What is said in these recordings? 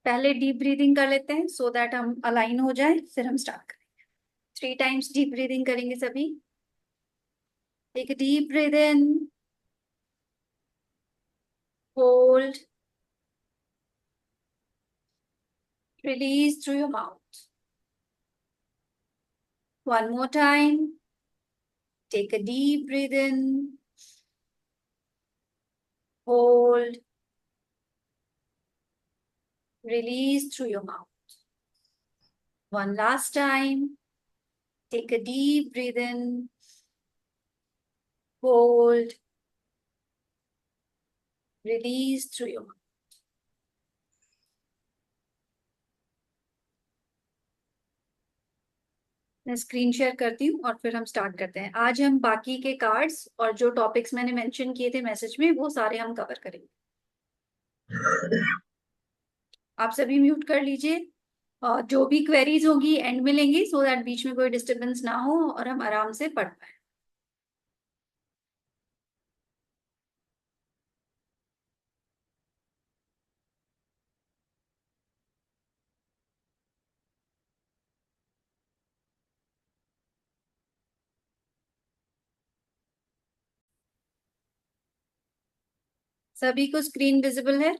पहले deep breathing कर लेते हैं सो दैट हम अलाइन हो जाए, फिर हम स्टार्ट करेंगे। 3 टाइम्स डीप ब्रीदिंग करेंगे सभी। Take a deep breath in, hold, release through your mouth. One more time, take a deep breath in, hold, release through your mouth. One last time, take a deep breath in, hold, release through your mouth. मैं screen share करती हूँ और फिर हम start करते हैं। आज हम बाकी के कार्ड्स और जो टॉपिक्स मैंने मेंशन किए थे मैसेज में वो सारे हम कवर करेंगे। आप सभी म्यूट कर लीजिए और जो भी क्वेरीज होगी एंड में लेंगे सो दैट बीच में कोई डिस्टरबेंस ना हो और हम आराम से पढ़ पाए। सभी को स्क्रीन विजिबल है?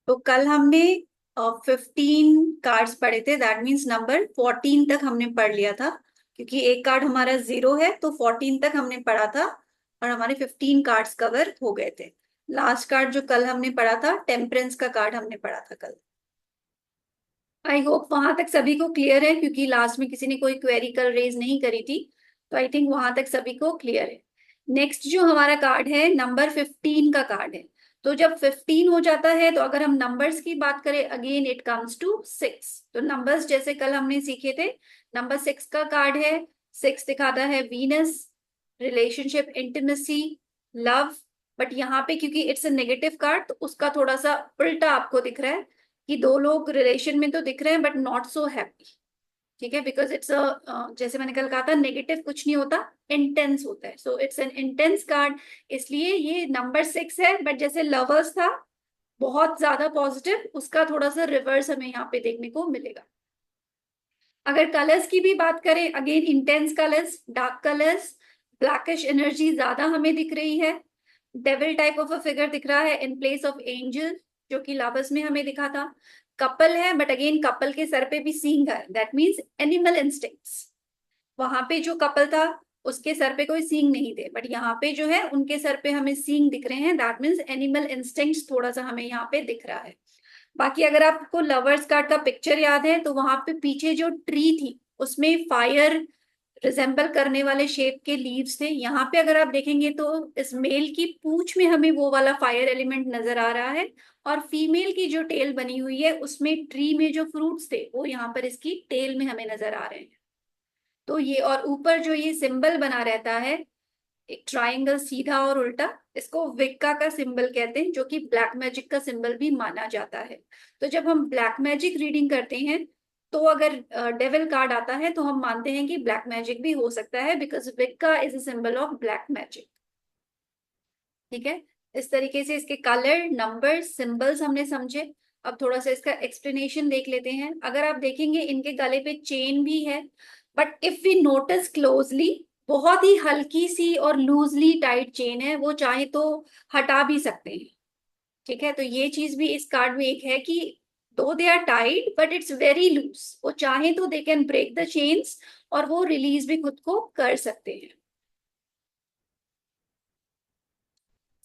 तो कल हमने 15 कार्ड्स पढ़े थे, दैट मीन्स नंबर 14 तक हमने पढ़ लिया था। क्योंकि एक कार्ड हमारा 0 है तो 14 तक हमने पढ़ा था और हमारे 15 कार्ड्स कवर हो गए थे। लास्ट कार्ड जो कल हमने पढ़ा था, टेम्परेंस का कार्ड हमने पढ़ा था कल। आई होप वहां तक सभी को क्लियर है, क्योंकि लास्ट में किसी ने कोई क्वेरी कल रेज नहीं करी थी। तो आई थिंक वहां तक सभी को क्लियर है। नेक्स्ट जो हमारा कार्ड है नंबर 15 का कार्ड है। तो जब 15 हो जाता है तो अगर हम नंबर्स की बात करें अगेन इट कम्स टू 6। तो नंबर्स जैसे कल हमने सीखे थे, नंबर 6 का कार्ड है। 6 दिखाता है Venus, relationship, intimacy, love. But यहाँ पे क्योंकि इट्स अ नेगेटिव कार्ड तो उसका थोड़ा सा उल्टा आपको दिख रहा है कि दो लोग रिलेशन में तो दिख रहे हैं बट नॉट सो हैप्पी। ठीक है, बिकॉज इट्स अ जैसे मैंने कल कहा था नेगेटिव कुछ नहीं होता, इंटेंस होता है। So it's an intense card, इसलिए ये नंबर 6 है। बट जैसे लवर्स था बहुत ज्यादा पॉजिटिव, उसका थोड़ा सा रिवर्स हमें यहाँ पे देखने को मिलेगा। अगर कलर्स की भी बात करें again intense colours, dark colours, blackish energy ज्यादा हमें दिख रही है। Devil type of a figure दिख रहा है इन प्लेस ऑफ एंजल, जो कि लाबस में हमें दिखा था। कपल है बट अगेन कपल के सर पे भी सींग है, दैट मीन्स एनिमल इंस्टिंक्ट्स। वहां पे जो कपल था उसके सर पे कोई सींग नहीं थे, बट यहाँ पे जो है उनके सर पे हमें सींग दिख रहे हैं, दैट मीन्स एनिमल इंस्टिंक्ट्स थोड़ा सा हमें यहाँ पे दिख रहा है। बाकी अगर आपको लवर्स कार्ड का पिक्चर याद है तो वहां पे पीछे जो ट्री थी उसमें फायर रिजेंबल करने वाले शेप के लीव्स थे। यहाँ पे अगर आप देखेंगे तो इस मेल की पूंछ में हमें वो वाला फायर एलिमेंट नजर आ रहा है, और फीमेल की जो टेल बनी हुई है उसमें ट्री में जो फ्रूट्स थे वो यहाँ पर इसकी टेल में हमें नजर आ रहे हैं। तो ये और ऊपर जो ये सिंबल बना रहता है, एक ट्रायंगल सीधा और उल्टा, इसको विक्का का सिंबल कहते हैं, जो कि ब्लैक मैजिक का सिंबल भी माना जाता है। तो जब हम ब्लैक मैजिक रीडिंग करते हैं तो अगर डेविल कार्ड आता है तो हम मानते हैं कि ब्लैक मैजिक भी हो सकता है, because Wicca is a symbol of black magic. ठीक है, इस तरीके से इसके कलर, नंबर, सिंबल्स हमने समझे। अब थोड़ा सा इसका एक्सप्लेनेशन देख लेते हैं। अगर आप देखेंगे इनके गले पे चेन भी है, but if we notice closely बहुत ही हल्की सी और लूजली टाइट चेन है, वो चाहे तो हटा भी सकते हैं। ठीक है, तो ये चीज भी इस कार्ड में एक है कि though they are tight but it's very loose, वो चाहे तो they can break the chains और वो रिलीज भी खुद को कर सकते हैं।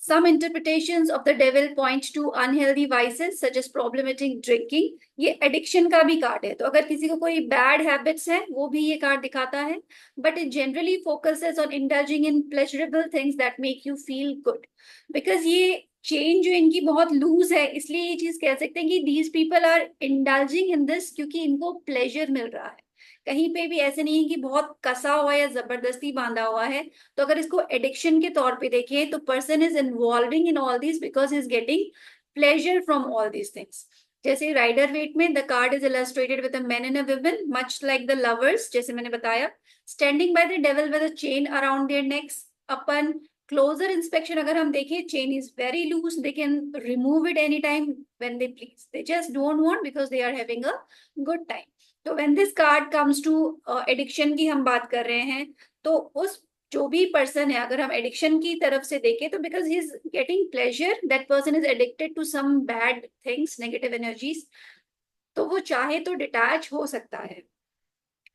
Some interpretations of the devil point to unhealthy vices such as problematic drinking. ये एडिक्शन का भी कार्ड है, तो अगर किसी को कोई बैड हैबिट्स है वो भी ये कार्ड दिखाता है। But it generally focuses on indulging in pleasurable things that make you feel good. Because ये चेन जो इनकी बहुत लूज है, इसलिए ये चीज कह सकते हैं कि these people are indulging in this, क्योंकि इनको प्लेजर मिल रहा है। कहीं पे भी ऐसे नहीं है कि बहुत कसा हुआ या जबरदस्ती बांधा हुआ है। तो अगर इसको एडिक्शन के तौर पे देखें तो person is involving in all this because is getting pleasure from all these things. जैसे राइडर वेट में the card is illustrated with a man and a woman much like the lovers, जैसे मैंने बताया, standing by the devil with a chain around their necks. Upon closer inspection अगर हम देखें, chain is very loose, they can remove it any time when they please, they just don't want because they are having a good time. तो when this card comes to addiction की हम बात कर रहे हैं, तो उस जो भी पर्सन है, अगर हम एडिक्शन की तरफ से देखें तो because he is getting pleasure, that person is addicted to some bad things, negative energies, तो वो चाहे तो डिटैच हो सकता है।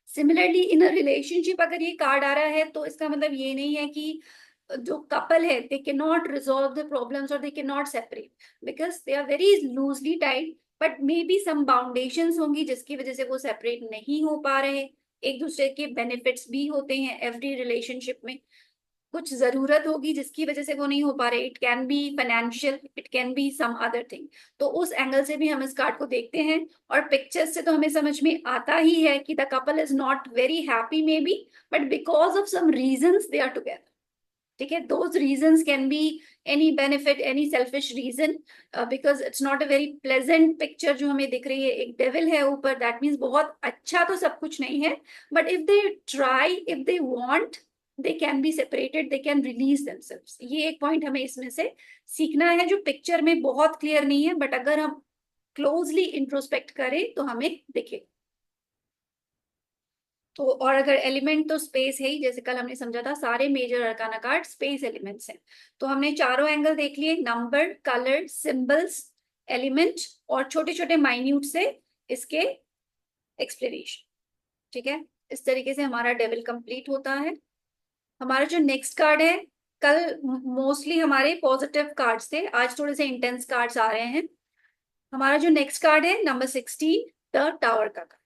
सिमिलरली इन अ रिलेशनशिप अगर ये कार्ड आ रहा है तो इसका मतलब ये नहीं है कि जो कपल है they can not resolve the problems और they can not separate, because they are very loosely tied, but may be some boundations होंगी जिसकी वजह से वो सेपरेट नहीं हो पा रहे। एक दूसरे के बेनिफिट्स भी होते हैं एवरी रिलेशनशिप में, कुछ जरूरत होगी जिसकी वजह से वो नहीं हो पा रहे, it can be financial, it can be some other thing. तो उस एंगल से भी हम इस कार्ड को देखते हैं, और पिक्चर्स से तो हमें समझ में आता ही है कि the couple is not very happy maybe, but because of some reasons they are together. ठीक है, those reasons can be any benefit, any selfish reason, because it's not a very pleasant picture जो हमें दिख रही है। एक devil है ऊपर, दैट मीन्स बहुत अच्छा तो सब कुछ नहीं है, but if they try, if they want, they can be separated, they can release themselves. ये एक पॉइंट हमें इसमें से सीखना है जो पिक्चर में बहुत क्लियर नहीं है, बट अगर हम क्लोजली इंट्रोस्पेक्ट करें तो हमें दिखे। तो और अगर एलिमेंट तो स्पेस है ही, जैसे कल हमने समझा था सारे major arcana card space elements हैं। तो हमने चारों एंगल देख लिए, नंबर, कलर, सिंबल्स, एलिमेंट, और छोटे छोटे माइन्यूट से इसके एक्सप्लेनेशन। ठीक है, इस तरीके से हमारा डेविल कंप्लीट होता है। हमारा जो नेक्स्ट कार्ड है, कल मोस्टली हमारे पॉजिटिव कार्ड्स थे, आज थोड़े से इंटेंस कार्ड्स आ रहे हैं। हमारा जो नेक्स्ट कार्ड है नंबर 16, द टावर का card.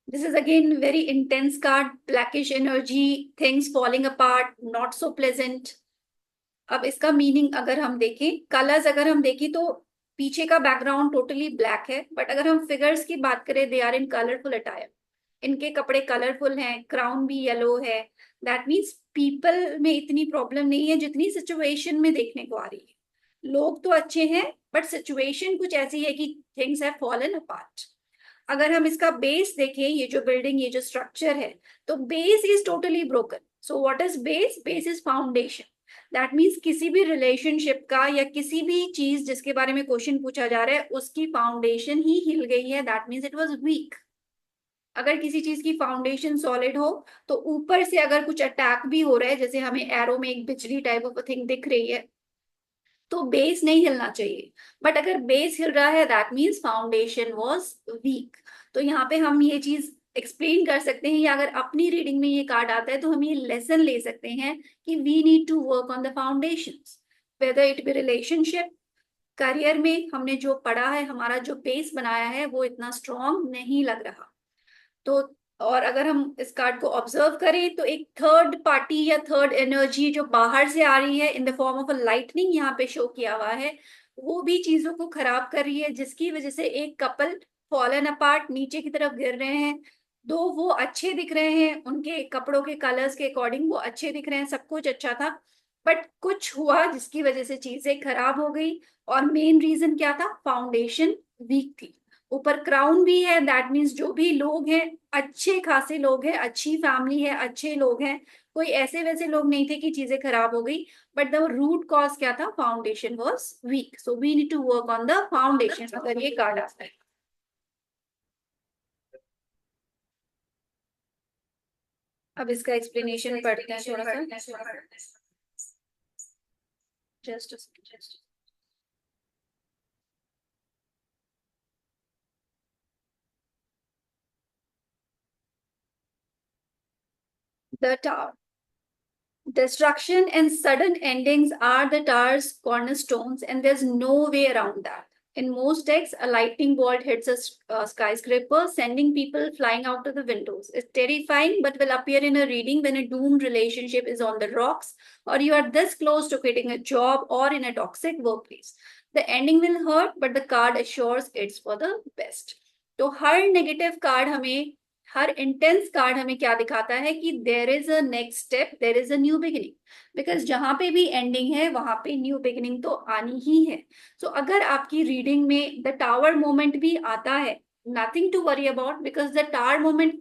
This is again very intense card, blackish energy, things falling apart, not so pleasant. अब इसका मीनिंग अगर हम देखें, कलर्स अगर हम देखें तो पीछे का बैकग्राउंड टोटली ब्लैक है, बट अगर हम फिगर्स की बात करें they are in colourful attire, इनके कपड़े कलरफुल हैं, क्राउन भी येलो है। दैट मीन्स पीपल में इतनी प्रॉब्लम नहीं है जितनी सिचुएशन में देखने को आ रही है। लोग तो अच्छे हैं बट सिचुएशन कुछ ऐसी है कि थिंग्स हैव फॉलन अपार्ट। अगर हम इसका बेस देखें, ये जो बिल्डिंग, ये जो स्ट्रक्चर है, तो base is totally broken. So what is base? Base is foundation. That means किसी भी रिलेशनशिप का या किसी भी चीज जिसके बारे में क्वेश्चन पूछा जा रहा है उसकी फाउंडेशन ही हिल गई है, that means it was weak. अगर किसी चीज की फाउंडेशन सॉलिड हो तो ऊपर से अगर कुछ अटैक भी हो रहा है, जैसे हमें एरो में एक बिजली टाइप ऑफ थिंग दिख रही है, तो बेस नहीं हिलना चाहिए। बट अगर बेस हिल रहा है that means foundation was weak. तो यहाँ पे हम ये चीज एक्सप्लेन कर सकते हैं, या अगर अपनी रीडिंग में ये कार्ड आता है तो हम ये लेसन ले सकते हैं कि we need to work on the foundations, whether it be relationship, career में हमने जो पढ़ा है, हमारा जो बेस बनाया है वो इतना स्ट्रांग नहीं लग रहा। तो और अगर हम इस कार्ड को ऑब्जर्व करें तो एक थर्ड पार्टी या थर्ड एनर्जी जो बाहर से आ रही है in the form of a lightning, यहाँ पे शो किया हुआ है, वो भी चीजों को खराब कर रही है, जिसकी वजह से एक कपल फॉलन अपार्ट नीचे की तरफ गिर रहे हैं। दो वो अच्छे दिख रहे हैं, उनके कपड़ों के कलर्स के अकॉर्डिंग वो अच्छे दिख रहे हैं, सब कुछ अच्छा था, बट कुछ हुआ जिसकी वजह से चीजें खराब हो गई। और मेन रीजन क्या था? फाउंडेशन वीक थी। ऊपर क्राउन भी है, दैट मीन्स जो भी लोग हैं अच्छे खासे लोग हैं, अच्छी फैमिली है, अच्छे लोग हैं, कोई ऐसे वैसे लोग नहीं थे कि चीजें खराब हो गई, बट द रूट कॉज क्या था? Foundation was weak, so we need to work on the foundation अगर ये कार्ड आता है। अब इसका एक्सप्लेनेशन पढ़ते हैं थोड़ा सा, just the tower. Destruction and sudden endings are the tower's cornerstones, and there's no way around that. In most texts, a lightning bolt hits a skyscraper, sending people flying out of the windows. It's terrifying, but will appear in a reading when a doomed relationship is on the rocks, or you are this close to quitting a job, or in a toxic workplace. The ending will hurt, but the card assures it's for the best. तो हर negative card हमें हर intense card हमें क्या दिखाता है कि there is a next step, there is a new beginning, because जहां पे भी एंडिंग है वहां पे न्यू बिगिनिंग तो आनी ही है। सो अगर आपकी रीडिंग में द टावर मोमेंट भी आता है, nothing to worry about, because the tower moment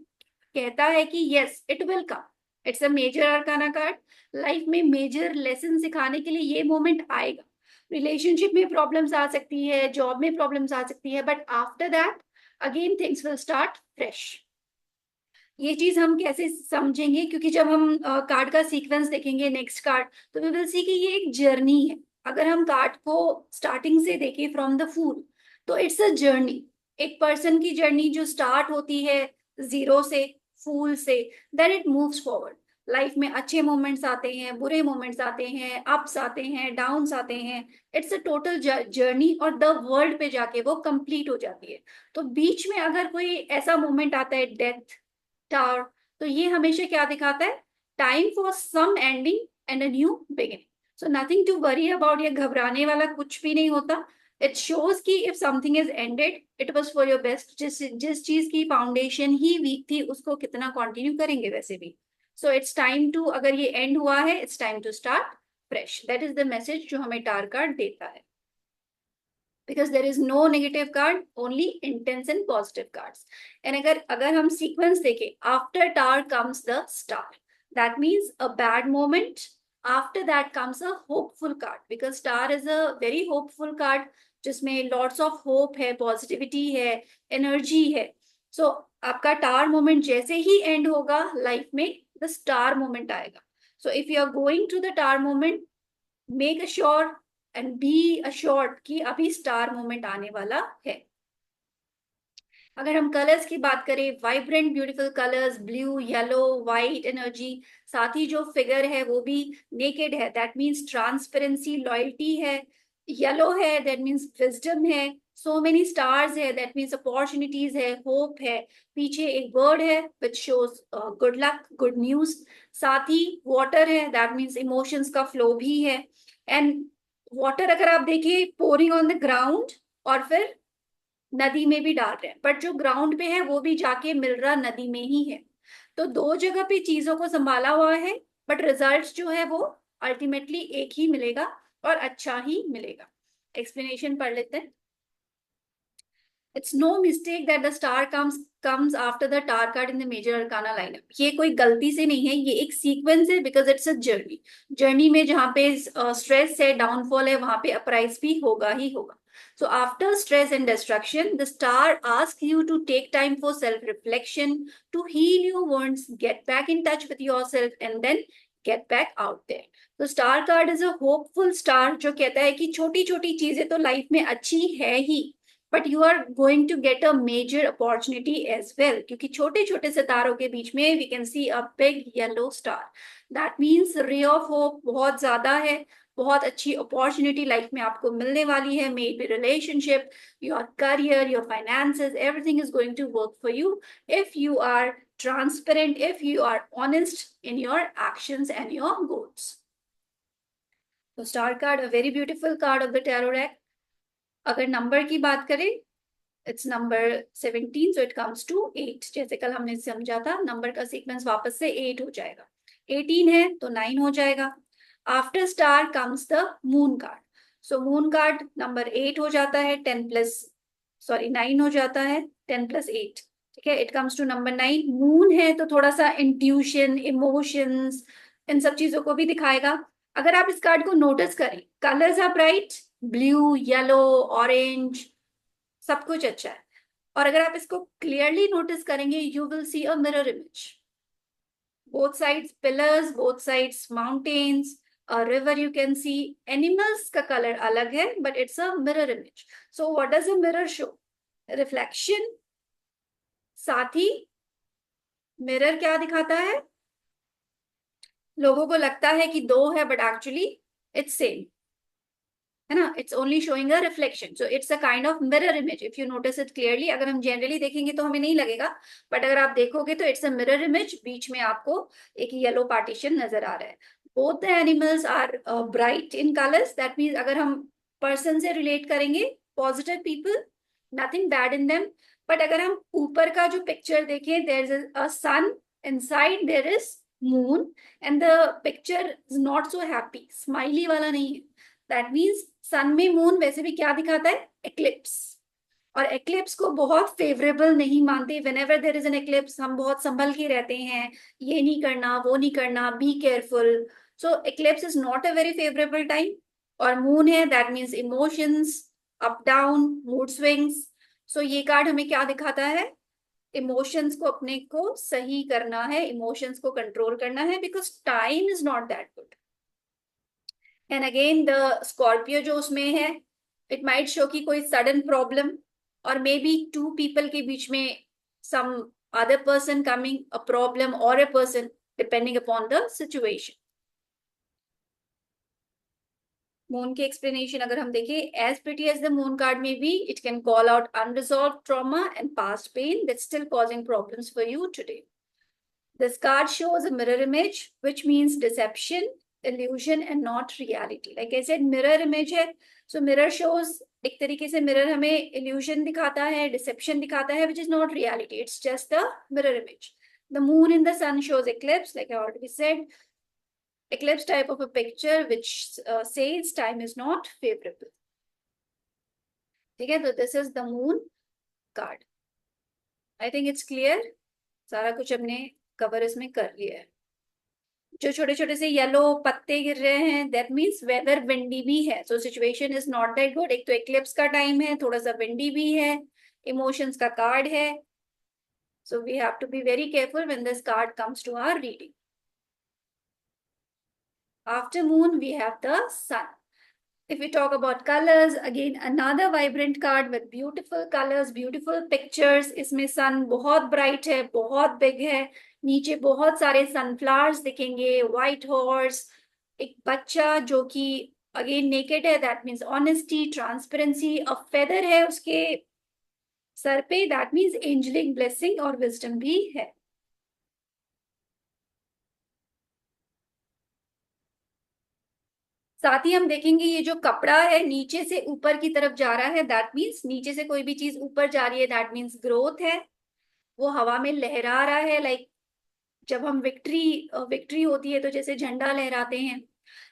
कहता है कि yes it will come. It's a major arcana card. Life में मेजर लेसन सिखाने के लिए ये मोमेंट आएगा। रिलेशनशिप में प्रॉब्लम्स आ सकती है, जॉब में प्रॉब्लम्स आ सकती है, but after that again things will start fresh. ये चीज हम कैसे समझेंगे, क्योंकि जब हम कार्ड का सीक्वेंस देखेंगे नेक्स्ट कार्ड, तो वी विल सी कि ये एक जर्नी है। अगर हम कार्ड को स्टार्टिंग से देखें फ्रॉम द फूल, तो इट्स अ जर्नी। एक पर्सन की जर्नी जो स्टार्ट होती है जीरो से, फूल से, then it moves forward. Life में अच्छे मोमेंट्स आते हैं, बुरे मोमेंट्स आते हैं, अप्स आते हैं, डाउन्स आते हैं। इट्स अ टोटल जर्नी, और द वर्ल्ड पे जाके वो कंप्लीट हो जाती है। तो बीच में अगर कोई ऐसा मोमेंट आता है, डेथ, टावर, तो ये हमेशा क्या दिखाता है? Time for some ending and a new beginning. So nothing to worry about, ये घबराने वाला कुछ भी नहीं होता। इट शोज कि if something is ended it was for your best. जिस चीज की फाउंडेशन ही वीक थी उसको कितना कंटिन्यू करेंगे वैसे भी। सो इट्स टाइम टू, अगर ये एंड हुआ है, it's time to start fresh. That is the message जो हमें टार कार्ड देता है, because there is no negative card, only intense and positive cards. And अगर हम sequence देखें, after tower comes the star, that means a bad moment. After that comes a hopeful card, because star is a very hopeful card, जिसमें lots of hope है, positivity है, energy है। So आपका tower moment जैसे ही end होगा life में, the star moment आएगा। So if you are going to the tower moment, make assure and be assured कि अभी स्टार मोमेंट आने वाला है। अगर हम कलर्स की बात करें, vibrant beautiful colours, blue, yellow, white energy. साथ ही जो फिगर है वो भी नेकेड है, दैट मीन्स ट्रांसपेरेंसी, लॉयल्टी है। येलो है, दैट मीन्स विजडम है। सो मेनी स्टार्स है, दैट मीन्स अपॉर्चुनिटीज है, होप है। पीछे एक बर्ड है which shows good luck, good news. साथ ही वाटर है, दैट मीन्स इमोशंस का फ्लो भी है। एंड वाटर अगर आप देखिए, पोरिंग ऑन द ग्राउंड, और फिर नदी में भी डाल रहे हैं, बट जो ग्राउंड पे है वो भी जाके मिल रहा नदी में ही है। तो दो जगह पे चीजों को संभाला हुआ है, बट रिजल्ट जो है वो अल्टीमेटली एक ही मिलेगा, और अच्छा ही मिलेगा। एक्सप्लेनेशन पढ़ लेते हैं। It's no mistake that the star comes after the tower card in the major arcana lineup. ये कोई गलती से नहीं है, ये एक सीक्वेंस है, because it's a journey. Journey में जहाँ पे स्ट्रेस है, डाउनफॉल है, वहां पे अपराइज भी होगा ही होगा। So after stress and destruction, the star asks you to take time for self-reflection, to heal your wounds, get back in touch with yourself, and then get back out there. तो star card is a hopeful star, जो कहता है कि छोटी छोटी चीजें तो life में अच्छी है ही, but you are going to get a major opportunity as well, क्योंकि छोटे छोटे सितारों के बीच में we can see a big yellow star. That means ray of hope बहुत ज्यादा है। बहुत अच्छी अपॉर्चुनिटी लाइफ में आपको मिलने वाली है। May be relationship, your career, your finances, everything is going to work for you if you are transparent, if you are honest in your actions and your goals. तो star card a very beautiful card of the tarot deck. अगर number की बात करें, it's number 17, so it comes to 8। जैसे कल हमने समझा था, नंबर का सीक्वेंस वापस से 8 हो जाएगा। 18 है तो 9 हो जाएगा। After star comes the moon card. So moon card number 8 हो जाता है, 10 प्लस, सॉरी 9 हो जाता है, 10 प्लस 8। ठीक है, it comes to number 9। Moon है तो थोड़ा सा इंट्यूशन, इमोशंस, इन सब चीजों को भी दिखाएगा। अगर आप इस कार्ड को नोटिस करें, colours are bright, blue, yellow, orange, सब कुछ अच्छा है। और अगर आप इसको क्लियरली नोटिस करेंगे, you will see a mirror image. Both sides pillars, both sides mountains, a river you can see. Animals का कलर अलग है, but it's a mirror image. So what does a mirror show? Reflection। साथ ही mirror क्या दिखाता है? लोगों को लगता है कि दो है, बट एक्चुअली इट्स सेम, है ना। It's only showing a reflection, so it's a kind of mirror image if you notice it clearly. अगर हम जनरली देखेंगे तो हमें नहीं लगेगा, बट अगर आप देखोगे तो इट्स अ मिरर इमेज। बीच में आपको एक येलो पार्टीशन नजर आ रहा है। Both the animals are bright in colours, that means अगर हम पर्सन से रिलेट करेंगे, positive people, nothing bad in them. But अगर हम ऊपर का जो पिक्चर देखें, there is a sun, inside there is moon, and the picture is not so happy, smiley वाला नहीं है। दैट मीन्स सन में मून वैसे भी क्या दिखाता है, एक्लिप्स। और एक्लिप्स को बहुत फेवरेबल नहीं मानते। When ever there is an eclipse हम बहुत संभल के रहते हैं, ये नहीं करना वो नहीं करना, be careful. So eclipse is not a very favourable time. और मून है, that means emotions, up down, mood swings. So ये कार्ड हमें क्या दिखाता है, इमोशंस को अपने को सही करना है, इमोशंस को कंट्रोल करना है, because time is not that good. And again the Scorpio जो उसमें है, इट माइट शो कि कोई सडन प्रॉब्लम, और मे बी टू पीपल के बीच में some other person coming a problem और a person, depending upon the situation. Moon की एक्सप्लेनेशन अगर हम देखें, as pretty as the moon card में be, it can call out unresolve trauma and past pain that still causing problems for you today. This card shows a mirror image, which means deception, illusion, and not reality. Like I said, mirror image है, so mirror shows, एक तरीके से mirror हमें illusion दिखाता है, deception दिखाता है, which is not reality. It's just the mirror image. The moon in the sun shows eclipse, like I already said, eclipse type of a picture, which says time is not favorable. ठीक है, तो this is the moon card. I think it's clear. सारा कुछ हमने cover इसमें कर लिया है। जो छोटे छोटे से येलो पत्ते गिर रहे हैं, दैट मीन्स वेदर विंडी भी है, so situation is not that good. एक तो एक्लिप्स का टाइम है, थोड़ा सा विंडी भी है, इमोशंस का कार्ड है, so we have to be very careful when this card comes to our reading. After moon we have the sun. If we talk about colors, again another vibrant card with beautiful colors, beautiful pictures. इसमें sun बहुत bright है, बहुत big है, नीचे बहुत सारे sunflowers दिखेंगे, white horse, एक बच्चा जो कि again naked है, that means honesty, transparency, a feather है उसके सर पे, that means angelic blessing और wisdom भी है। साथ ही हम देखेंगे ये जो कपड़ा है नीचे से ऊपर की तरफ जा रहा है, दैट मीन्स नीचे से कोई भी चीज ऊपर जा रही है, दैट मीन्स ग्रोथ है। वो हवा में लहरा रहा है, लाइक जब हम विक्ट्री विक्ट्री होती है तो जैसे झंडा लहराते हैं।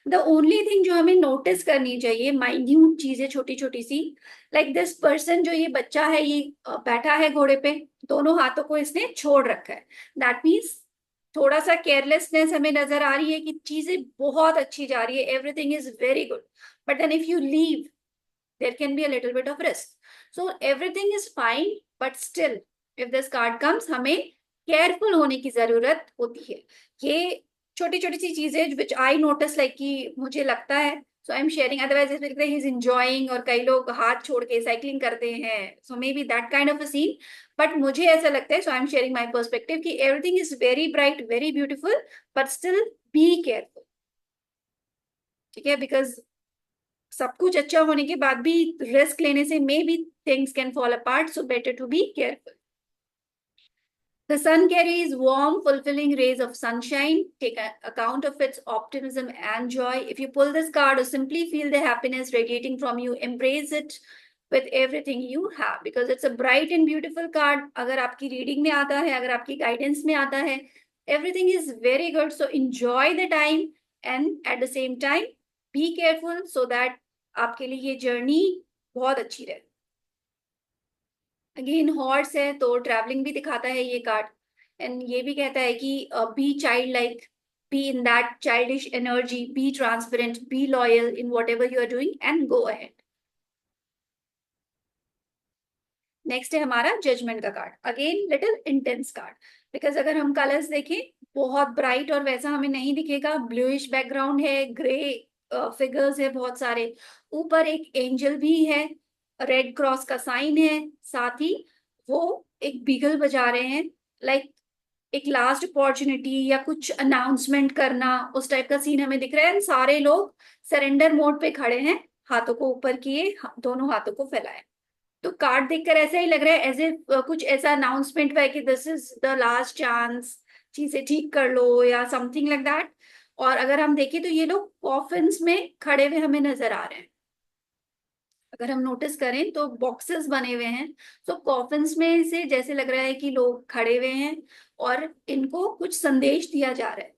द ओनली थिंग जो हमें नोटिस करनी चाहिए, माइन्यूट चीजें छोटी छोटी सी, लाइक दिस पर्सन जो ये बच्चा है, ये बैठा है घोड़े पे, दोनों हाथों को इसने छोड़ रखा है, दैट मीन्स थोड़ा सा केयरलेसनेस हमें नजर आ रही है कि चीजें बहुत अच्छी जा रही है, everything is very good, but then if you leave there can be a little bit of risk. So everything is fine, but still if this card comes, हमें केयरफुल होने की जरूरत होती है। ये छोटी छोटी सी चीजें विच आई नोटिस, लाइक कि मुझे लगता है, so I am sharing, otherwise he is enjoying, और कई लोग हाथ छोड़ के साइकिलिंग करते हैं, so may be that kind of a scene, but मुझे ऐसा लगता है, so I am sharing my perspective कि everything is very bright, very beautiful, but still be careful. ठीक है, बिकॉज सब कुछ अच्छा होने के बाद भी रिस्क लेने से maybe things can fall apart, so better to be careful. The sun carries warm, fulfilling rays of sunshine. Take account of its optimism and joy. If you pull this card or simply feel the happiness radiating from you, embrace it with everything you have, because it's a bright and beautiful card. अगर आपकी reading में आता है, अगर आपकी guidance में आता है, everything is very good. So enjoy the time and at the same time be careful so that आपके लिए ये जर्नी बहुत अच्छी रहे। अगेन हॉर्स है तो ट्रैवलिंग भी दिखाता है ये कार्ड, एंड ये भी कहता है कि be child like, be in that childish energy, be transparent, be loyal in whatever you are doing and go ahead. Next है हमारा जजमेंट का card, again little intense card, because अगर हम कलर्स देखें बहुत ब्राइट और वैसा हमें नहीं दिखेगा, ब्लूइश बैकग्राउंड है, ग्रे फिगर्स है बहुत सारे, ऊपर एक एंजल भी है, रेड क्रॉस का साइन है, साथ ही वो एक बीगल बजा रहे हैं, लाइक एक लास्ट अपॉर्चुनिटी या कुछ अनाउंसमेंट करना, उस टाइप का सीन हमें दिख रहा है। सारे लोग सरेंडर मोड पे खड़े हैं, हाथों को ऊपर किए, दोनों हाथों को फैलाए। तो कार्ड देखकर ऐसा ही लग रहा है एज ए कुछ ऐसा अनाउंसमेंट है कि this is the last chance, चीजें ठीक कर लो या समथिंग लाइक दैट। और अगर हम देखें तो ये लोग कॉफिन्स में खड़े हुए हमें नजर आ रहे हैं। अगर हम नोटिस करें तो बॉक्सेस बने हुए हैं। तो कॉफिन्स में से जैसे लग रहा है कि लोग खड़े हुए हैं और इनको कुछ संदेश दिया जा रहा है।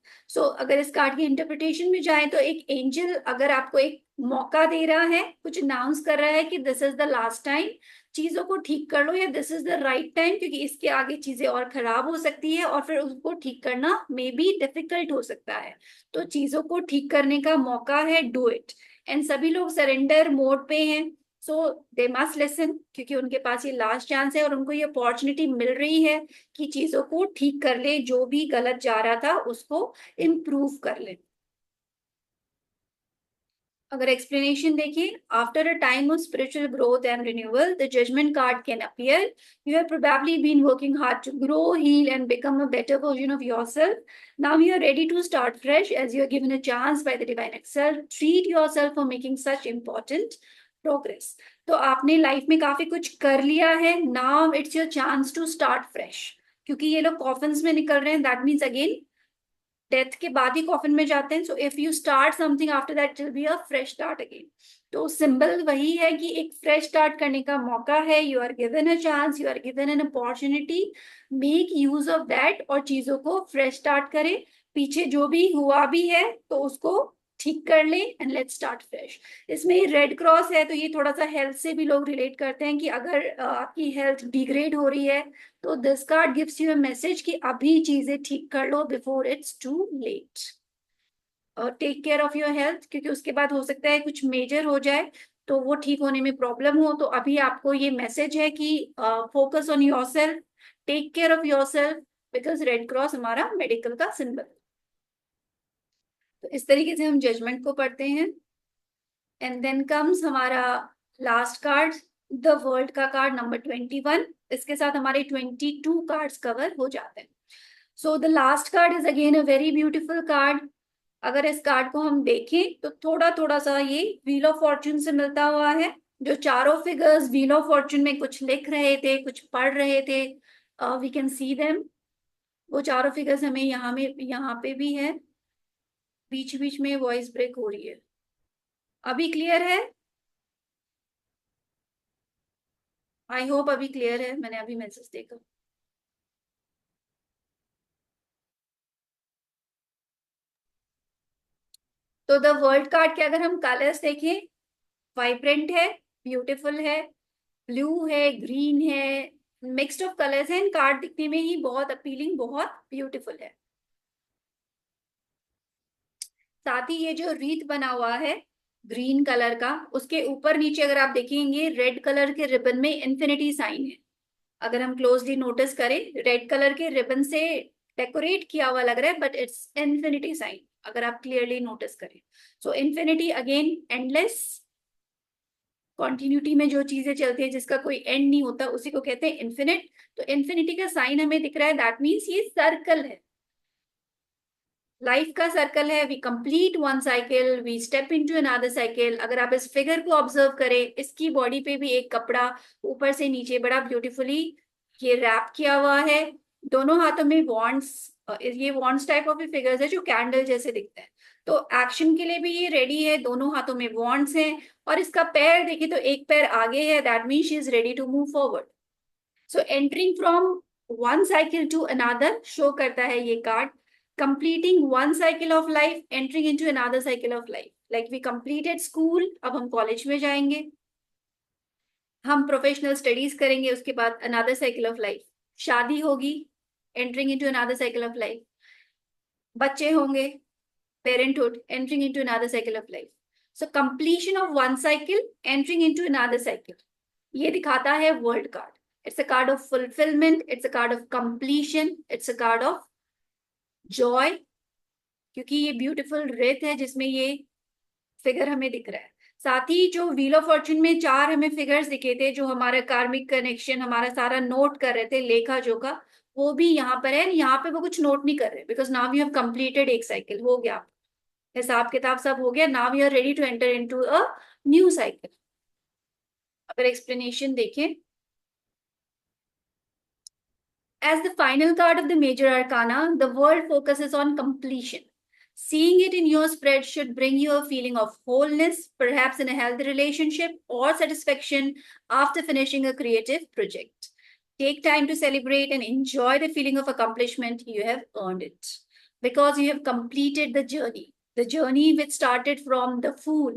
अगर इस कार्ड की इंटरप्रिटेशन में जाए तो एक एंजल अगर आपको एक मौका दे रहा है, कुछ अनाउंस कर रहा है कि this is the last time, चीजों को ठीक कर लो, या this is the right time, क्योंकि इसके आगे चीजें और खराब हो सकती है और फिर उसको ठीक करना मे बी डिफिकल्ट हो सकता है। तो चीजों को ठीक करने का मौका है, डू इट। एंड सभी लोग सरेंडर मोड पे हैं। सो दे मस्ट लिसन, क्योंकि उनके पास ये लास्ट चांस है और उनको ये अपॉर्चुनिटी मिल रही है कि चीजों को ठीक कर ले, जो भी गलत जा रहा था उसको इम्प्रूव कर ले। अगर एक्सप्लेनेशन देखिए, after a time of spiritual growth and renewal the judgement card can appear. You have probably been working hard to grow, heal and become a better version of yourself. Now you are ready to start fresh as you are given a chance by the divine itself. Treat yourself for making such important progress. तो आपने life में काफी कुछ कर लिया है, now it's your chance to start fresh. क्योंकि ये लोग कॉफिन्स में निकल रहे हैं, दैट मीन्स अगेन डेथ के बाद ही कॉफिन में जाते हैं। सो if you start something after that will be a fresh start again. तो सिंबल वही है कि एक फ्रेश स्टार्ट करने का मौका है। You are given a chance, you are given an opportunity, make use of that और चीजों को फ्रेश स्टार्ट करें। पीछे जो भी हुआ भी है तो उसको ठीक कर ले एंड लेट्स स्टार्ट फ्रेश। इसमें रेड क्रॉस है तो ये थोड़ा सा हेल्थ से भी लोग रिलेट करते हैं कि अगर आपकी हेल्थ डिग्रेड हो रही है तो this card gives you a message कि अभी चीजें ठीक कर लो बिफोर इट्स टू लेट। और take care of your health, क्योंकि उसके बाद हो सकता है कुछ मेजर हो जाए तो वो ठीक होने में प्रॉब्लम हो। तो अभी आपको ये मैसेज है कि focus on yourself, take care of yourself, because red cross हमारा मेडिकल का सिंबल। तो इस तरीके से हम जजमेंट को पढ़ते हैं। एंड देन कम्स हमारा लास्ट कार्ड, द वर्ल्ड का कार्ड नंबर 21। इसके साथ हमारे 22 कार्ड्स कवर हो जाते हैं। So the last card is again a very beautiful card. अगर इस कार्ड को हम देखें तो थोड़ा थोड़ा सा ये व्हील ऑफ फॉर्च्यून से मिलता हुआ है। जो चारों फिगर्स व्हील ऑफ फॉर्च्यून में कुछ लिख रहे थे, कुछ पढ़ रहे थे, वी कैन सी देम। वो चारों फिगर्स हमें यहाँ पे भी है। बीच बीच में वॉइस ब्रेक हो रही है। अभी क्लियर है? आई होप अभी क्लियर है, मैंने अभी मैसेज देखा। तो द वर्ल्ड कार्ड के अगर हम कलर्स देखें, वाइब्रेंट है, ब्यूटीफुल है, ब्लू है, ग्रीन है, मिक्स्ड ऑफ कलर्स हैं। कार्ड दिखने में ही बहुत अपीलिंग, बहुत ब्यूटीफुल है। साथ ही ये जो रीत बना हुआ है ग्रीन कलर का, उसके ऊपर नीचे अगर आप देखेंगे रेड कलर के रिबन में इन्फिनिटी साइन है। अगर हम क्लोजली नोटिस करें, रेड कलर के रिबन से डेकोरेट किया हुआ लग रहा है, बट इट्स इन्फिनिटी साइन अगर आप क्लियरली नोटिस करें। सो इन्फिनिटी अगेन एंडलेस, कॉन्टिन्यूटी में जो चीजें चलती है जिसका कोई एंड नहीं होता उसी को कहते हैं इन्फिनिट। तो इन्फिनिटी का साइन हमें दिख रहा है, दैट मीन्स ये सर्कल है, लाइफ का सर्कल है। We complete one cycle, we step into another cycle. अगर आप इस फिगर को ऑब्जर्व करें, इसकी बॉडी पे भी एक कपड़ा ऊपर से नीचे बड़ा ब्यूटीफुली ये रैप किया हुआ है। दोनों हाथों में वॉन्ड्स, ये वॉन्ड्स टाइप ऑफ फिगर्स है जो कैंडल जैसे दिखते हैं। तो एक्शन के लिए भी ये रेडी है, दोनों हाथों में वॉन्ड्स हैं। और इसका पैर देखिए तो एक पैर आगे है, that means she is ready to move forward. So entering from one cycle to another show करता है ये कार्ड। Completing one cycle of life, entering into another cycle of life. Like we completed school, अब हम college में जाएंगे, हम professional studies करेंगे, उसके बाद अनदर साइकिल ऑफ लाइफ। शादी होगी, entering into another cycle of life. बच्चे होंगे, parenthood, entering into another cycle of life. So completion of one cycle, entering into another cycle. ये दिखाता है world card. It's a card of fulfilment, it's a card of completion, it's a card of Joy, क्योंकि ये beautiful रेत है जिसमें ये figure हमें दिख रहा है। साथ ही जो व्हील ऑफ फॉर्चून में चार हमें फिगर्स दिखे थे, जो हमारा कार्मिक कनेक्शन हमारा सारा नोट कर रहे थे, लेखा जोखा, वो भी यहाँ पर है। यहाँ पे वो कुछ नोट नहीं कर रहे, because now you have completed एक साइकिल, हो गया, हिसाब किताब सब हो गया। Now you are ready to enter into a new cycle. अगर एक्सप्लेनेशन देखें, as the final card of the major arcana, the world focuses on completion. Seeing it in your spread should bring you a feeling of wholeness, perhaps in a healthy relationship or satisfaction after finishing a creative project. Take time to celebrate and enjoy the feeling of accomplishment. You have earned it because you have completed the journey. The journey which started from the fool,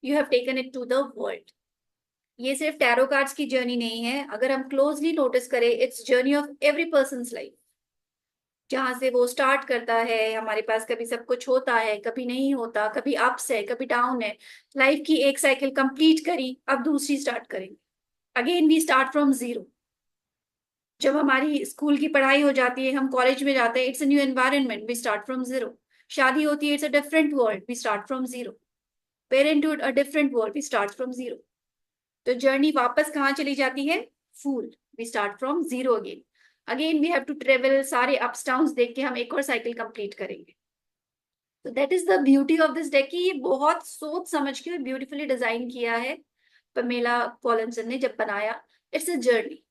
you have taken it to the world. ये सिर्फ tarot cards की journey नहीं है, अगर हम closely notice करें, it's journey of every persons life. जहां से वो स्टार्ट करता है, हमारे पास कभी सब कुछ होता है, कभी नहीं होता, कभी अप्स है, कभी डाउन है। लाइफ की एक साइकिल कंप्लीट करी, अब दूसरी स्टार्ट करेंगे। Again we start from zero. जब हमारी स्कूल की पढ़ाई हो जाती है, हम कॉलेज में जाते हैं, it's a new environment, we start from zero. शादी होती है, it's a different world, we start from zero. Parenthood a different world, we start from zero. तो जर्नी वापस कहाँ चली जाती है? Fool, we start from zero again. Again we have to travel, सारे अप्स डाउन देख के हम एक और साइकिल कंप्लीट करेंगे। तो that is the beauty of this deck, ये बहुत सोच समझ के ब्यूटीफुली डिजाइन किया है पमेला कॉलिंसन ने जब बनाया। It's a journey.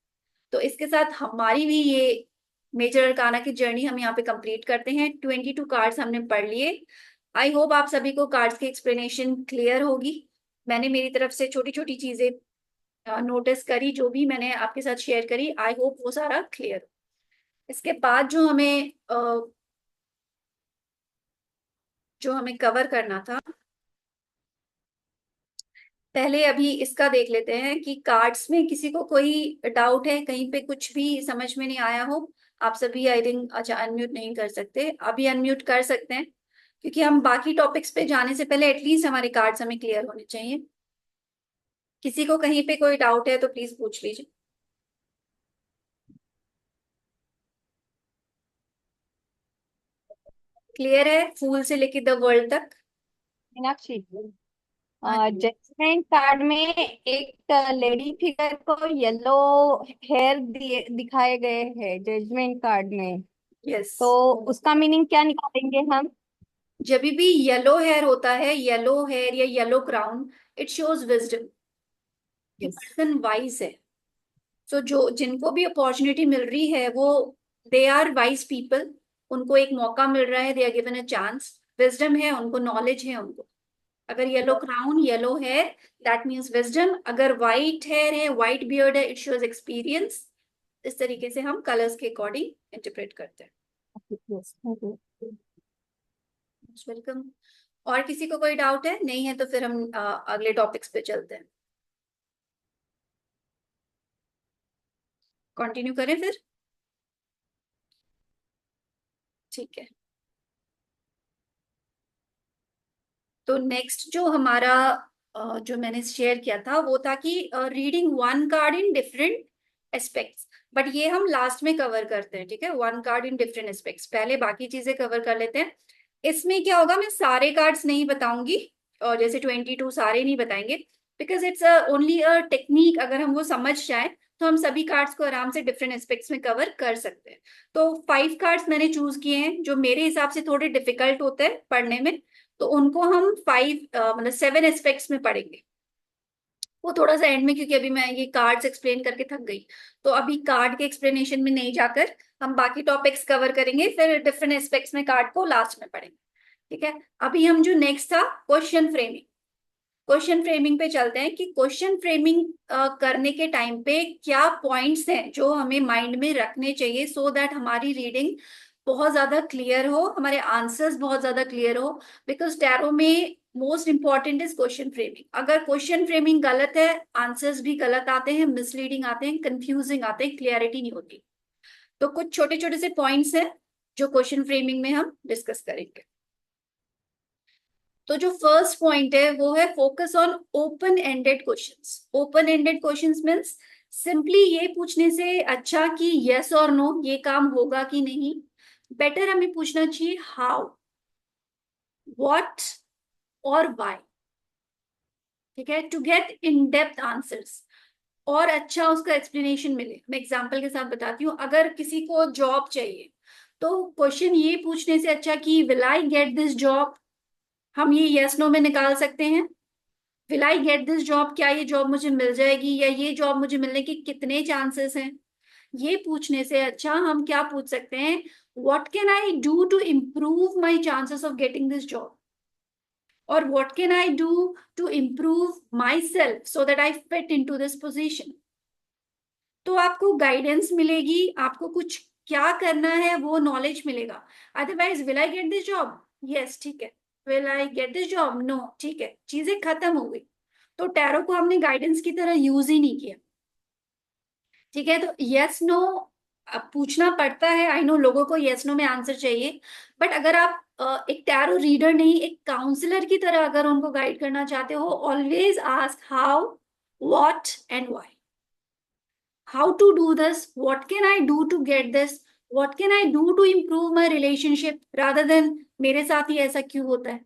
तो इसके साथ हमारी भी ये मेजर अरकाना की जर्नी हम यहाँ पे कंप्लीट करते हैं। 22 कार्ड्स हमने पढ़ लिए। आई होप आप सभी को कार्ड्स की एक्सप्लेनेशन क्लियर होगी। मैंने मेरी तरफ से छोटी छोटी चीजें नोटिस करी, जो भी मैंने आपके साथ शेयर करी, आई होप वो सारा क्लियर। इसके बाद जो हमें कवर करना था, पहले अभी इसका देख लेते हैं कि कार्ड्स में किसी को कोई डाउट है, कहीं पे कुछ भी समझ में नहीं आया हो। आप सभी आई थिंक, अच्छा अनम्यूट नहीं कर सकते, अभी अनम्यूट कर सकते हैं, क्योंकि हम बाकी टॉपिक्स पे जाने से पहले एटलीस्ट हमारे कार्ड्स हमें क्लियर होने चाहिए। किसी को कहीं पे कोई डाउट है तो प्लीज पूछ लीजिए। क्लियर है फूल से लेके द वर्ल्ड तक? मीनाक्षी, हाँ जी। जजमेंट कार्ड में एक लेडी फिगर को येलो हेयर दिखाए गए हैं जजमेंट कार्ड में। यस। तो उसका मीनिंग क्या निकालेंगे हम? जब भी येलो हेयर होता है, येलो हेयर या yellow crown, it shows wisdom कि यस। पर्सन वाइज है। सो जो जिनको भी अपॉर्चुनिटी मिल रही है, वो दे आर वाइज पीपल। उनको एक मौका मिल रहा है, they are given a chance. Wisdom है उनको, नॉलेज है उनको। अगर yellow crown, yellow hair, that means wisdom. अगर वाइट हेयर है, वाइट बियर्ड है, इट शोज एक्सपीरियंस। इस तरीके से हम कलर्स के अकॉर्डिंग इंटरप्रेट करते हैं। Yes, thank you. वेलकम। और किसी को कोई डाउट है? नहीं है तो फिर हम अगले टॉपिक्स पे चलते हैं। कंटिन्यू करें फिर? ठीक है। तो नेक्स्ट जो हमारा जो मैंने शेयर किया था, वो था कि reading one card in different aspects. But ये हम लास्ट में कवर करते हैं, ठीक है? One card in different aspects, पहले बाकी चीजें कवर कर लेते हैं। इसमें क्या होगा, मैं सारे कार्ड्स नहीं बताऊंगी, और जैसे 22 सारे नहीं बताएंगे, because it's only a technique. अगर हम वो समझ जाए तो हम सभी कार्ड्स को आराम से डिफरेंट एस्पेक्ट्स में कवर कर सकते हैं। तो 5 कार्ड्स मैंने चूज किए हैं जो मेरे हिसाब से थोड़े डिफिकल्ट होते हैं पढ़ने में। तो उनको हम 5 मतलब 7 एस्पेक्ट्स में पढ़ेंगे। वो थोड़ा सा एंड में, क्योंकि अभी मैं ये कार्ड्स एक्सप्लेन करके थक गई। तो अभी कार्ड के एक्सप्लेनेशन में नहीं जाकर हम बाकी टॉपिक्स कवर करेंगे, फिर डिफरेंट एस्पेक्ट्स में कार्ड को लास्ट में पढ़ेंगे। ठीक है। अभी हम जो नेक्स्ट था, क्वेश्चन फ्रेमिंग। क्वेश्चन फ्रेमिंग पे चलते हैं कि क्वेश्चन फ्रेमिंग करने के टाइम पे क्या पॉइंट्स हैं जो हमें माइंड में रखने चाहिए, सो दैट हमारी रीडिंग बहुत ज्यादा क्लियर हो, हमारे आंसर्स बहुत ज्यादा क्लियर हो। बिकॉज टैरो में most important is question framing. अगर क्वेश्चन फ्रेमिंग गलत है, आंसर्स भी गलत आते हैं, मिसलीडिंग आते हैं, कंफ्यूजिंग आते हैं, क्लियरिटी नहीं होती। तो कुछ छोटे छोटे से पॉइंट्स हैं जो क्वेश्चन फ्रेमिंग में हम डिस्कस करेंगे। तो जो फर्स्ट पॉइंट है वो है focus on open ended questions. Open ended questions means simply ये पूछने से अच्छा कि यस और नो ये काम होगा कि नहीं, बेटर हमें पूछना चाहिए हाउ, व्हाट और व्हाई। ठीक है, to get in depth answers, और अच्छा उसका एक्सप्लेनेशन मिले। मैं एग्जांपल के साथ बताती हूँ। अगर किसी को जॉब चाहिए, तो क्वेश्चन ये पूछने से अच्छा कि will I get this job, हम ये यस नो में निकाल सकते हैं। Will I get this job, क्या ये जॉब मुझे मिल जाएगी, या ये जॉब मुझे मिलने के कितने चांसेस हैं। ये पूछने से अच्छा हम क्या पूछ सकते हैं, what can I do to improve my chances of getting this job, or what can I do to improve myself so that I fit into this position. तो आपको गाइडेंस मिलेगी, आपको कुछ क्या करना है वो नॉलेज मिलेगा. Otherwise will I get this job, yes ठीक है. Will I get this job, no ठीक है, चीजें खत्म हो गई. तो टैरो को हमने गाइडेंस की तरह यूज ही नहीं किया. ठीक है, तो यस नो पूछना पड़ता है. आई नो लोगों को यस नो में आंसर चाहिए, बट अगर आप एक टैरो रीडर नहीं, एक काउंसलर की तरह अगर उनको गाइड करना चाहते हो, always ask how, what and why. How to do this, what can I do to get this, what can I do to improve my relationship, rather than मेरे साथ ही ऐसा क्यों होता है.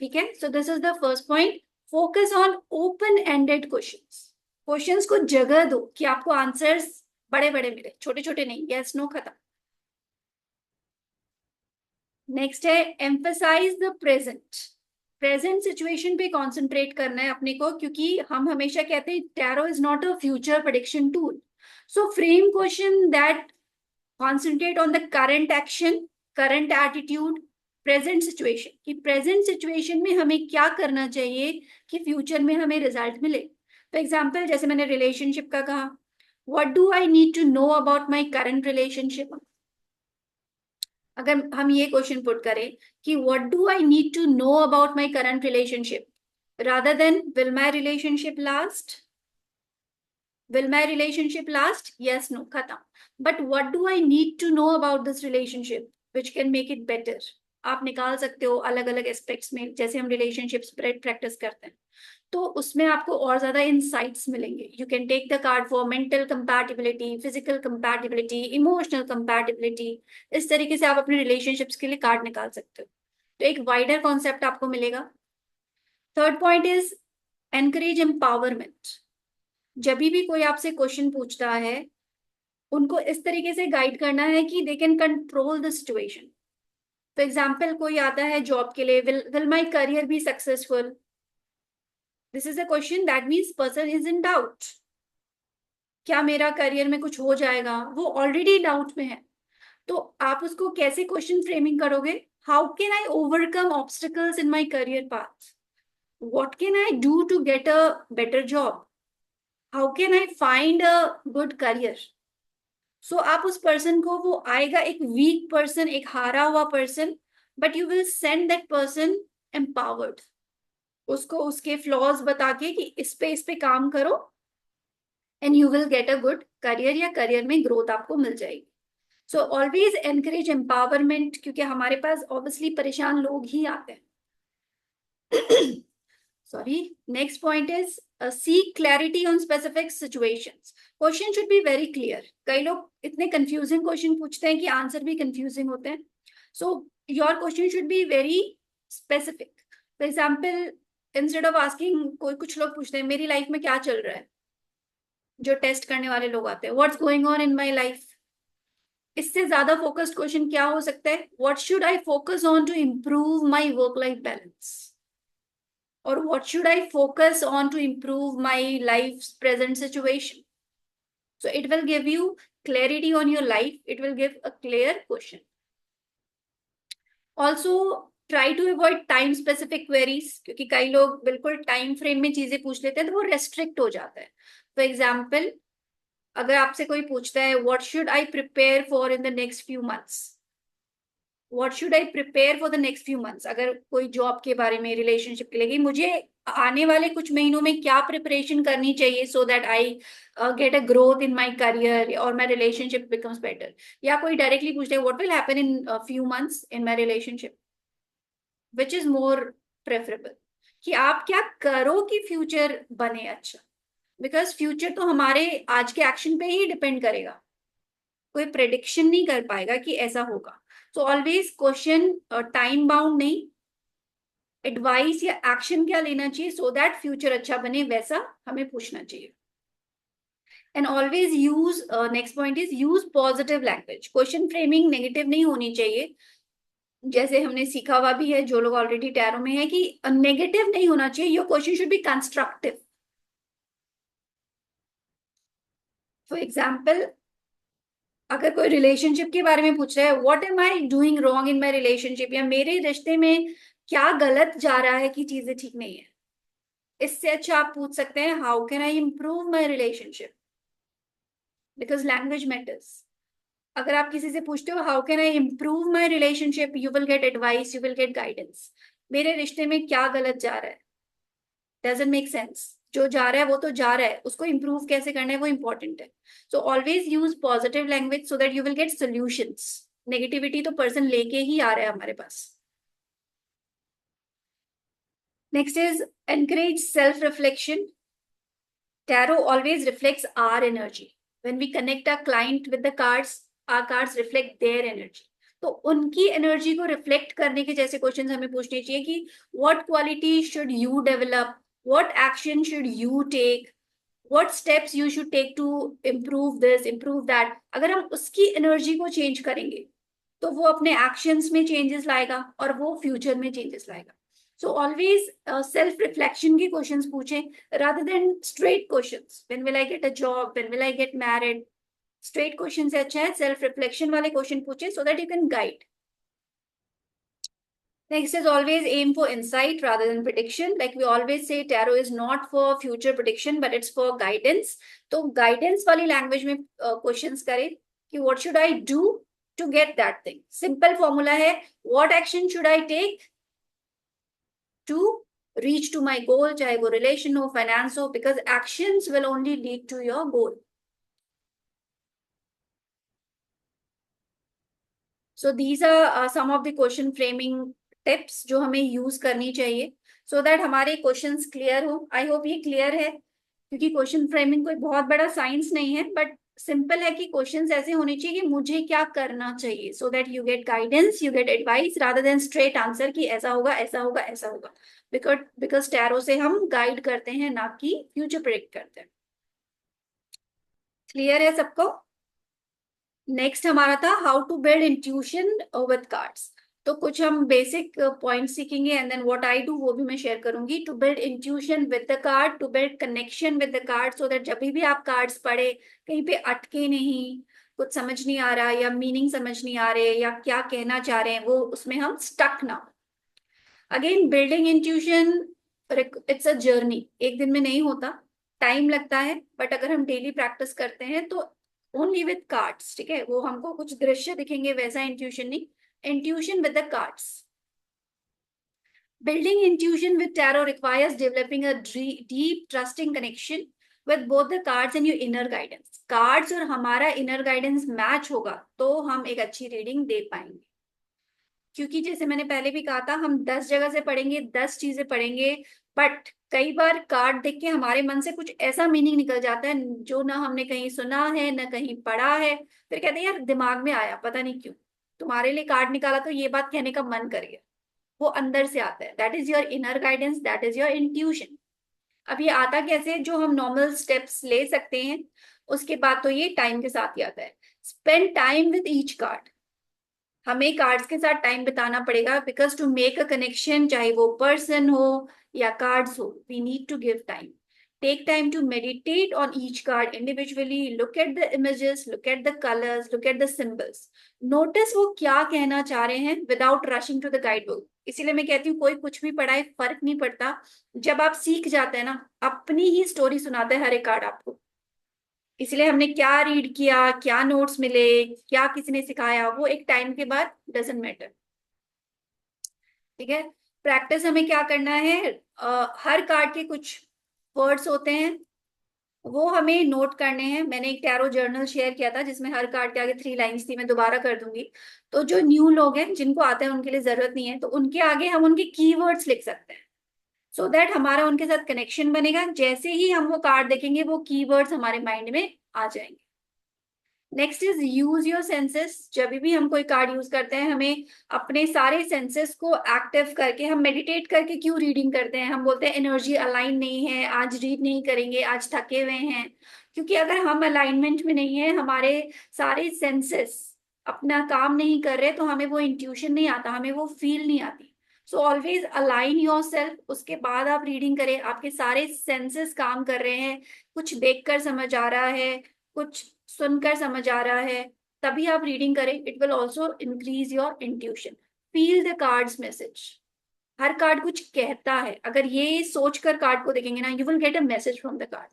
ठीक है, so this is the first point. Focus on open ended questions. Questions को जगह दो कि आपको आंसर्स बड़े बड़े मिले, छोटे छोटे नहीं. यस नो खत्म. नेक्स्ट है emphasize the present. Present situation पे कॉन्सेंट्रेट करना है अपने को, क्योंकि हम हमेशा कहते हैं tarot is not a future prediction tool. So frame question that concentrate on the current action, current attitude, present situation. कि प्रेजेंट सिचुएशन में हमें क्या करना चाहिए कि फ्यूचर में हमें रिजल्ट मिले. फॉर एग्जाम्पल जैसे मैंने रिलेशनशिप का कहा, what do I need to know about my current relationship. अगर हम ये क्वेश्चन पुट करें कि what do I need to know about my current relationship, rather than will my relationship last, will my relationship last, yes no खत्म. but what do I need to know about this relationship which can make it better. आप निकाल सकते हो अलग अलग aspects में, जैसे हम रिलेशनशिप प्रैक्टिस करते हैं तो उसमें आपको और ज्यादा इंसाइट्स मिलेंगे. You can take the card for mental compatibility, physical compatibility, emotional compatibility. इस तरीके से आप अपने रिलेशनशिप्स के लिए कार्ड निकाल सकते हो. तो एक वाइडर कॉन्सेप्ट आपको मिलेगा. Third point is encourage empowerment. जब भी कोई आपसे क्वेश्चन पूछता है, उनको इस तरीके से गाइड करना है कि they can control the situation. For example कोई आता है जॉब के लिए, will my career be successful. This is a question that means person is in doubt. क्या मेरा करियर में कुछ हो जाएगा, वो ऑलरेडी डाउट में है. तो आप उसको कैसे क्वेश्चन फ्रेमिंग करोगे, how can I overcome obstacles in my career path, what can I do to get a better job, how can I find a good career. So आप उस पर्सन को, वो आएगा एक वीक पर्सन, एक हारा हुआ person, but you will send that person empowered. उसको उसके फ्लॉज बता के कि इस पे काम करो and you will get a good career, या करियर में ग्रोथ आपको मिल जाएगी. सो ऑलवेज एनकरेज एम्पावरमेंट, क्योंकि हमारे पास ऑब्वियसली परेशान लोग ही आते हैं. Sorry. Next point is seek clarity on specific situations. Question should be very clear. कई लोग इतने confusing question पूछते हैं कि आंसर भी confusing होते हैं. So your question should be very specific. For example, instead of asking, कोई कुछ लोग पूछते हैं मेरी लाइफ में क्या चल रहा है, जो टेस्ट करने वाले लोग आते हैं, what's going on in my life. इससे ज्यादा फोकस्ड क्वेश्चन क्या हो सकता है, what should I focus on to improve my work life balance, or what should I focus on to improve my life's present situation. So it will give you clarity on your life, it will give a clear question. Also try to avoid time specific queries, क्योंकि कई लोग बिल्कुल time frame में चीजें पूछ लेते हैं तो वो रेस्ट्रिक्ट हो जाता है. फॉर एग्जाम्पल अगर आपसे कोई पूछता है what should I prepare for in the next few months, what should I prepare for the next few months, अगर कोई जॉब के बारे में, रिलेशनशिप के लिए कि मुझे आने वाले कुछ महीनों में क्या प्रिपरेशन करनी चाहिए so that I get a growth in my career और माय रिलेशनशिप बिकम्स बेटर. या कोई डायरेक्टली पूछते हैं what will happen in few months in my relationship, which is more preferable. कि आप क्या करो कि फ्यूचर बने अच्छा, बिकॉज फ्यूचर तो हमारे आज के एक्शन पे ही डिपेंड करेगा. कोई प्रेडिक्शन नहीं कर पाएगा कि ऐसा होगा. So always question time bound नहीं, एडवाइस या एक्शन क्या लेना चाहिए सो दैट फ्यूचर अच्छा बने, वैसा हमें पूछना चाहिए. And always use, next point is use positive language. Question framing negative नहीं होनी चाहिए. जैसे हमने सीखा हुआ भी है, जो लोग ऑलरेडी टैरो में है, कि नेगेटिव नहीं होना चाहिए. Your question should be constructive. For example अगर कोई रिलेशनशिप के बारे में पूछ रहा है, what am I doing wrong in my relationship, या मेरे रिश्ते में क्या गलत जा रहा है कि चीजें ठीक नहीं है, इससे अच्छा आप पूछ सकते हैं how can I improve my relationship, because language matters. अगर आप किसी से पूछते हो how can I improve my relationship, you will gate advice, you will gate guidance. मेरे रिश्ते में क्या गलत जा रहा है, डजंट मेक सेंस, जो जा रहा है वो तो जा रहा है, उसको इंप्रूव कैसे करना है वो इंपॉर्टेंट है। So always use positive language so that you will get solutions. Negativity तो पर्सन लेके ही आ रहा है हमारे पास। Next is encourage self reflection. Tarot always reflects our energy. When we connect our client with the cards, our cards reflect their energy. तो उनकी एनर्जी को रिफ्लेक्ट करने के जैसे क्वेश्चंस हमें पूछने चाहिए कि what quality should you develop, what action should you take, what steps you should take to improve this improve that. अगर हम उसकी एनर्जी को चेंज करेंगे तो वो अपने एक्शंस में चेंजेस लाएगा और वो फ्यूचर में चेंजेस लाएगा। सो ऑलवेज सेल्फ रिफ्लेक्शन के क्वेश्चंस पूछें rather than straight questions, when will I get a job, when will I get married। Straight question से अच्छा है सेल्फ रिफ्लेक्शन वाले क्वेश्चन पूछे सो that you can guide. Next is always aim for insight rather than prediction. Like we always say, tarot is not for future prediction, but it's for guidance. तो guidance वाली language में questions करें कि what should I do to get that thing. Simple formula है, what action should I take to reach to my goal, चाहे वो relation हो, finance हो, because actions will only lead to your goal. So these are some of the question framing tips जो हमें use करनी चाहिए so that हमारे questions clear हो। आई होप ये क्लियर है, क्योंकि क्वेश्चन फ्रेमिंग कोई बहुत बड़ा साइंस नहीं है, बट सिंपल है कि क्वेश्चंस ऐसे होने चाहिए कि मुझे क्या करना चाहिए, so that you get guidance, you get advice rather than straight answer कि ऐसा होगा ऐसा होगा ऐसा होगा। बिकॉज बिकॉज टैरो से हम गाइड करते हैं ना कि फ्यूचर प्रेडिक्ट करते हैं। क्लियर है सबको? नेक्स्ट हमारा था how to build intuition with cards. तो कुछ हम बेसिक पॉइंट सीखेंगे and then what I do वो भी मैं शेयर करूंगी। To build intuition with the card, to build connection with the card, so that जब भी आप कार्ड्स पढ़े कहीं पे अटके नहीं, कुछ समझ नहीं आ रहा या मीनिंग समझ नहीं आ रहे या क्या कहना चाह रहे हैं वो उसमें हम स्टक ना हो। Again building intuition it's a journey, एक दिन में नहीं होता, टाइम लगता है, बट अगर हम डेली प्रैक्टिस करते हैं तो ओनली विद कार्ड्स, ठीक है, वो हमको कुछ दृश्य दिखेंगे वैसा इंट्यूशन नहीं, intuition with the cards. Building intuition with tarot requires developing a deep, trusting connection with both the cards and your inner guidance. Cards और हमारा inner guidance मैच होगा तो हम एक अच्छी रीडिंग दे पाएंगे। क्योंकि जैसे मैंने पहले भी कहा था, हम 10 जगह से पढ़ेंगे, 10 चीजें पढ़ेंगे, बट कई बार कार्ड देख के हमारे मन से कुछ ऐसा मीनिंग निकल जाता है जो ना हमने कहीं सुना है ना कहीं पढ़ा है, फिर कहते हैं यार दिमाग में आया पता नहीं क्यों, तुम्हारे लिए कार्ड निकाला तो ये बात कहने का मन कर गया। वो अंदर से आता है, that is your inner guidance, that is your intuition. अब ये आता कैसे, जो हम नॉर्मल स्टेप्स ले सकते हैं उसके बाद तो ये टाइम के साथ ही आता है। Spend time with each card, हमें कार्ड्स के साथ टाइम बिताना पड़ेगा, because to make a connection, चाहे वो पर्सन हो या कार्ड्स हो, we need to give time. Take time to meditate on each card individually, look at the images, look at the colours, look at the symbols, notice वो क्या कहना चाह रहे हैं without rushing to the guide book. इसीलिए मैं कहती हूँ कोई कुछ भी पढ़ाए फर्क नहीं पड़ता, जब आप सीख जाते हैं ना अपनी ही स्टोरी सुनाता है हर एक कार्ड आपको। इसलिए हमने क्या रीड किया, क्या नोट्स मिले, क्या किसी ने सिखाया, वो एक टाइम के बाद डजेंट मैटर। ठीक है, प्रैक्टिस हमें क्या करना है, हर कार्ड के कुछ वर्ड्स होते हैं वो हमें नोट करने हैं। मैंने एक टैरो जर्नल शेयर किया था जिसमें हर कार्ड के आगे 3 लाइंस थी, मैं दोबारा कर दूंगी। तो जो न्यू लोग हैं जिनको आते हैं उनके लिए जरूरत नहीं है, तो उनके आगे हम उनके कीवर्ड्स लिख सकते हैं सो दैट हमारा उनके साथ कनेक्शन बनेगा। जैसे ही हम वो कार्ड देखेंगे वो कीवर्ड्स हमारे माइंड में आ जाएंगे। Next is use your senses. जब भी हम कोई कार्ड यूज करते हैं हमें अपने सारे सेंसेस को एक्टिव करके, हम मेडिटेट करके क्यों रीडिंग करते हैं, हम बोलते हैं एनर्जी अलाइन नहीं है आज रीड नहीं करेंगे, आज थके हुए हैं, क्योंकि अगर हम अलाइनमेंट में नहीं है, हमारे सारे सेंसेस अपना काम नहीं कर रहे, तो हमें वो इंट्यूशन नहीं आता, हमें वो फील नहीं आती। So always align your self, उसके बाद आप रीडिंग करें, आपके सारे सेंसेस काम कर रहे हैं, कुछ देखकर समझ आ रहा है, कुछ सुनकर समझ आ रहा है, तभी आप रीडिंग करें. It will also increase your intuition. Feel the cards message. Her card कुछ कहता है. अगर ये सोचकर कार्ड को देखेंगे ना, you will get a message from the card.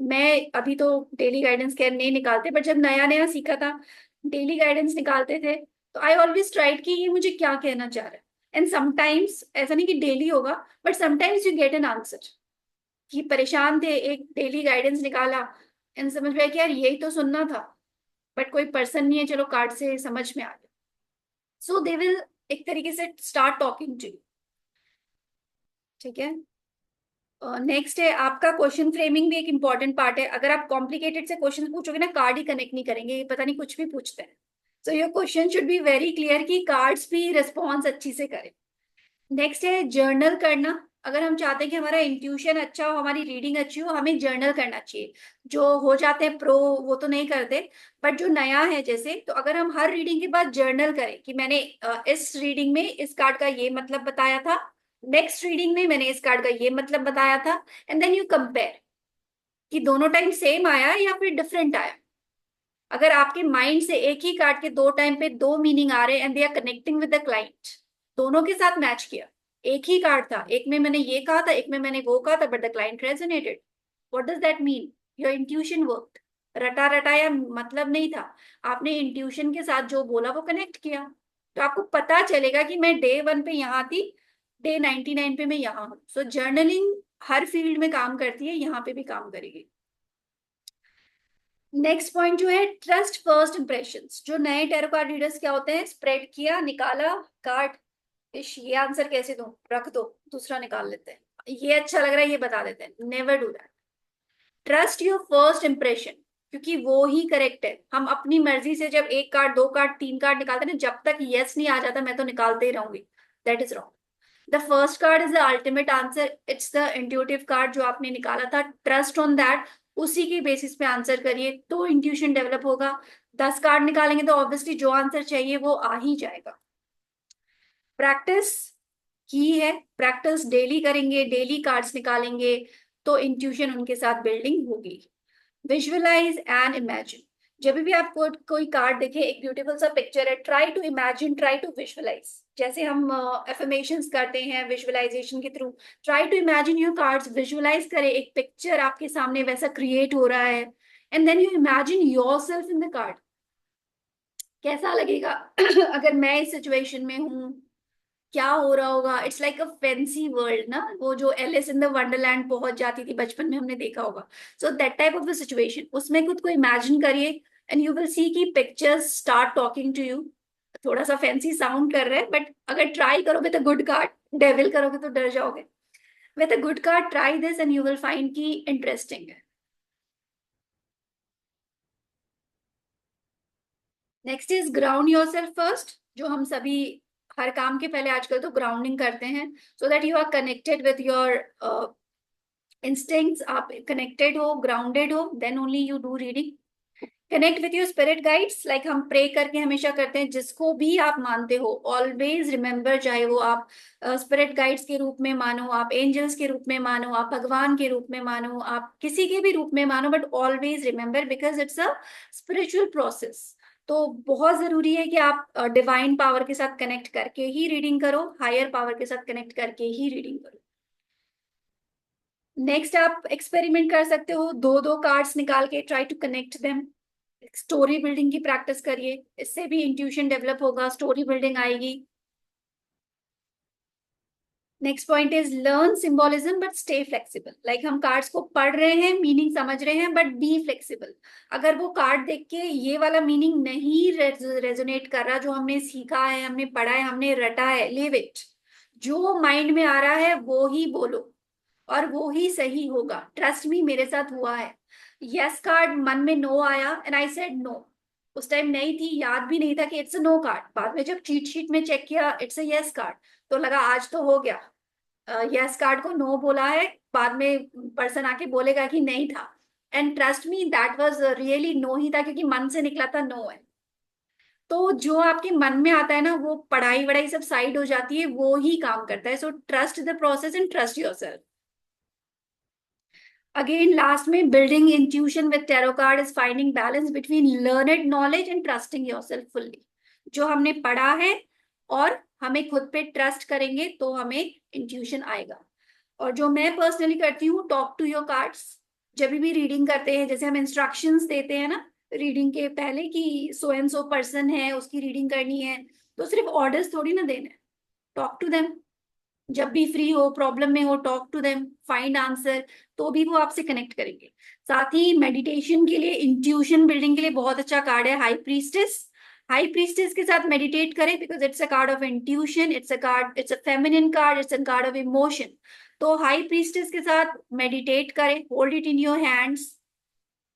मैं अभी तो डेली गाइडेंस केयर नहीं निकालते, बट जब नया नया सीखा था, डेली गाइडेंस निकालते थे, तो आई ऑलवेज ट्राइड कि ये मुझे क्या कहना चाह रहा है. एंड समटाइम्स ऐसा नहीं कि डेली होगा, but sometimes you get an answer. कि परेशान थे, एक डेली गाइडेंस निकाला, एंड समझ में आया कि यार यही तो सुनना था, बट कोई पर्सन नहीं है, चलो कार्ड से समझ में आ गया. सो दे विल एक तरीके से स्टार्ट टॉकिंग टू यू. ठीक है. नेक्स्ट है आपका क्वेश्चन फ्रेमिंग. भी एक इंपॉर्टेंट पार्ट है. अगर आप कॉम्प्लिकेटेड से क्वेश्चन पूछोगे ना, कार्ड ही कनेक्ट नहीं करेंगे, ये पता नहीं कुछ भी पूछते हैं. So your question should be very clear कि कार्ड्स भी रिस्पॉन्स अच्छी से करें. नेक्स्ट है जर्नल करना. अगर हम चाहते हैं कि हमारा इंट्यूशन अच्छा हो, हमारी रीडिंग अच्छी हो, हमें जर्नल करना चाहिए. जो हो जाते हैं प्रो, वो तो नहीं करते, बट जो नया है जैसे, तो अगर हम हर रीडिंग के बाद जर्नल करें कि मैंने इस रीडिंग में इस कार्ड का ये मतलब बताया था, नेक्स्ट रीडिंग में मैंने इस कार्ड का ये मतलब बताया था, एंड देन यू कंपेयर कि दोनों टाइम सेम आया या फिर डिफरेंट आया. अगर आपके माइंड से एक ही कार्ड के दो टाइम पे दो मीनिंग आ रहे and they are connecting with the client, दोनों के साथ मैच किया. एक ही कार्ड था, एक में मैंने ये कहा था, एक में मैंने वो कहा था, but the client resonated. What does that mean? Your intuition worked. रटा रटाया मतलब नहीं था. आपने इंट्यूशन के साथ जो बोला वो कनेक्ट किया. तो आपको पता चलेगा कि मैं डे 1 पे यहाँ थी, डे 99 पे मैं यहाँ हूँ. सो जर्नलिंग हर फील्ड में काम करती है, यहाँ पे भी काम करेगी. नेक्स्ट पॉइंट जो है, ट्रस्ट फर्स्ट इंप्रेशंस. जो नए टैरो कार्ड रीडर्स क्या होते हैं, स्प्रेड किया, निकाला कार्ड, इश ये आंसर कैसे दूं, रख दो, दूसरा निकाल लेते हैं, ये अच्छा लग रहा है ये बता देते हैं. Never do that. Trust your first impression, क्योंकि वो ही करेक्ट है. हम अपनी मर्जी से जब एक कार्ड, दो कार्ड, तीन कार्ड निकालते हैं ना, जब तक यस नहीं आ जाता मैं तो निकालते ही रहूंगी. That is wrong. The first card is the ultimate answer. It's the intuitive card जो आपने निकाला था. Trust on that. उसी के बेसिस पे आंसर करिए तो इंट्यूशन डेवलप होगा. 10 कार्ड निकालेंगे तो ऑब्वियसली जो आंसर चाहिए वो आ ही जाएगा. प्रैक्टिस की है. प्रैक्टिस डेली करेंगे, डेली कार्ड्स निकालेंगे, तो इंट्यूशन उनके साथ बिल्डिंग होगी. Visualize and imagine. जब भी आप कोई कार्ड देखे, एक ब्यूटीफुल सा पिक्चर है, try to imagine, try to visualize. जैसे हम एफर्मेशंस करते हैं विजुअलाइजेशन के through. Try to imagine your cards. Visualize करें, एक पिक्चर आपके सामने वैसा क्रिएट हो रहा है, and then you imagine yourself in the card. कैसा लगेगा अगर मैं इस सिचुएशन में हूँ, क्या हो रहा होगा. It's like a fancy world ना, वो जो एलिस इन द वंडरलैंड पहुंच जाती थी बचपन में, हमने देखा होगा. सो that type of a situation, उसमें खुद को इमेजिन करिए, एंड यू विल सी कि pictures start talking to you. थोड़ा सा फैंसी साउंड कर रहा है, बट अगर ट्राई करोगे तो गुड कार्ड. डेविल करोगे तो डर जाओगे. With a good card try this and you will find की इंटरेस्टिंग है. Next is ground yourself first. जो हम सभी हर काम के पहले आजकल तो ग्राउंडिंग करते हैं, so that you are connected with your instincts. आप कनेक्टेड हो, ग्राउंडेड हो, then only you do reading. Connect with your spirit guides. Like हम प्रे करके हमेशा करते हैं, जिसको भी आप मानते हो ऑलवेज रिमेम्बर. चाहे वो आप स्पिरिट गाइड्स के रूप में मानो, आप एंजल्स के रूप में मानो, आप भगवान के रूप में मानो, आप किसी के भी रूप में मानो, but always remember because it's a spiritual process. तो बहुत जरूरी है कि आप डिवाइन पावर के साथ कनेक्ट करके ही रीडिंग करो, हायर पावर के साथ कनेक्ट करके ही रीडिंग करो. नेक्स्ट आप एक्सपेरिमेंट कर सकते हो, दो दो कार्ड्स निकाल के try to connect them. Story building की प्रैक्टिस करिए, इससे भी इंट्यूशन डेवलप होगा, स्टोरी बिल्डिंग आएगी. Next point is learn symbolism but stay flexible. Like हम कार्ड्स को पढ़ रहे हैं, मीनिंग समझ रहे हैं, बट बी फ्लेक्सिबल. अगर वो कार्ड देख के ये वाला मीनिंग नहीं रेजोनेट कर रहा, जो हमने सीखा है, हमने पढ़ा है, हमने रटा है, लीव इट. जो माइंड में आ रहा है वो ही बोलो, और वो ही सही होगा. ट्रस्ट मी, मेरे साथ हुआ है. यस कार्ड मन में नो आया एंड आई सेड नो. उस टाइम नहीं थी, याद भी नहीं था कि इट्स अ नो कार्ड. बाद में जब चीट शीट में चेक किया इट्स अ यस कार्ड, तो लगा आज तो हो गया. यस कार्ड को नो बोला है, बाद में पर्सन आके बोलेगा कि नहीं था. And trust me that was really no ही था, क्योंकि मन से निकला था नो है. तो जो आपके मन में आता है ना, वो पढ़ाई वढ़ाई सब साइड हो जाती है, वो ही काम करता है. So trust the process and trust yourself. Again last में, building intuition with tarot card is finding balance between learned knowledge and trusting yourself fully. जो हमने पढ़ा है और हमें खुद पे ट्रस्ट करेंगे तो हमें इंट्यूशन आएगा। और जो मैं पर्सनली करती हूँ, टॉक टू योर कार्ड्स। जब भी रीडिंग करते हैं, जैसे हम इंस्ट्रक्शंस देते हैं ना रीडिंग के पहले कि सो एंड सो पर्सन है, उसकी रीडिंग करनी है, तो सिर्फ ऑर्डर्स थोड़ी ना देने, टॉक टू देम। जब भी फ्री हो, प्रॉब्लम में हो, talk to them, find answer, तो भी वो आपसे कनेक्ट करेंगे। साथ ही मेडिटेशन के लिए, इंट्यूशन बिल्डिंग के लिए बहुत अच्छा कार्ड है हाई प्रीस्टेस। हाई प्रीस्टेस के साथ मेडिटेट करें because it's a card of intuition, it's a card, it's a feminine card, it's a card of emotion. तो हाई प्रीस्टेस के साथ मेडिटेट करें, hold it in your hands,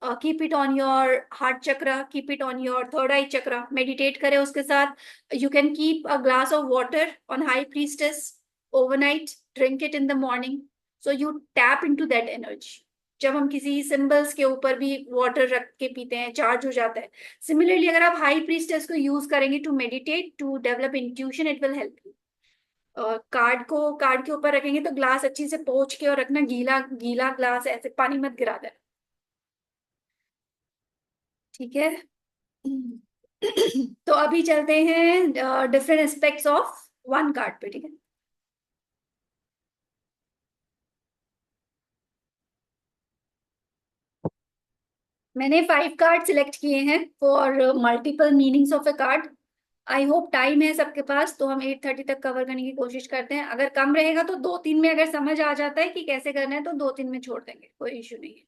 keep it on your heart chakra, keep it on your third I chakra, meditate करें उसके साथ। You can keep a glass of water on high priestess overnight, drink it in the morning, so you tap into that energy। जब हम किसी symbols के ऊपर भी water रख के पीते हैं, चार्ज हो जाता है। सिमिलरली अगर आप हाई प्रीस्टेस को यूज करेंगे to meditate, to develop intuition, it will help you. Card के ऊपर रखेंगे तो ग्लास अच्छी से पोंछ के और रखना, गीला गीला ग्लास, ऐसे पानी मत गिरा देना। ठीक है। तो अभी चलते हैं different aspects of one card पे। ठीक है, मैंने 5 कार्ड सिलेक्ट किए हैं for multiple meanings of a card. I hope time है सबके पास, तो हम 8:30 तक कवर करने की कोशिश करते हैं। अगर कम रहेगा तो 2-3 में अगर समझ आ जाता है कि कैसे करना है तो 2-3 में छोड़ देंगे, कोई इश्यू नहीं है।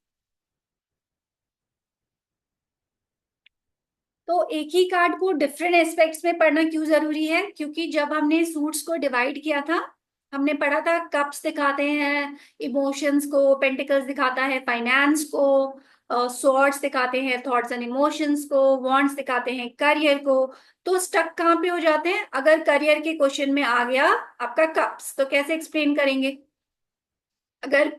तो एक ही कार्ड को डिफरेंट एस्पेक्ट्स में पढ़ना क्यों जरूरी है? क्योंकि जब हमने सूट्स को डिवाइड किया था, हमने पढ़ा था कप्स दिखाते हैं इमोशंस को, पेंटिकल्स दिखाता है फाइनेंस को, स्वॉर्ड्स दिखाते हैं थॉट्स एंड इमोशंस को, वॉन्ड्स दिखाते हैं करियर को। तो स्टक कहाँ पे हो जाते हैं? अगर करियर के क्वेश्चन में आ गया आपका कप्स, तो कैसे एक्सप्लेन करेंगे? अगर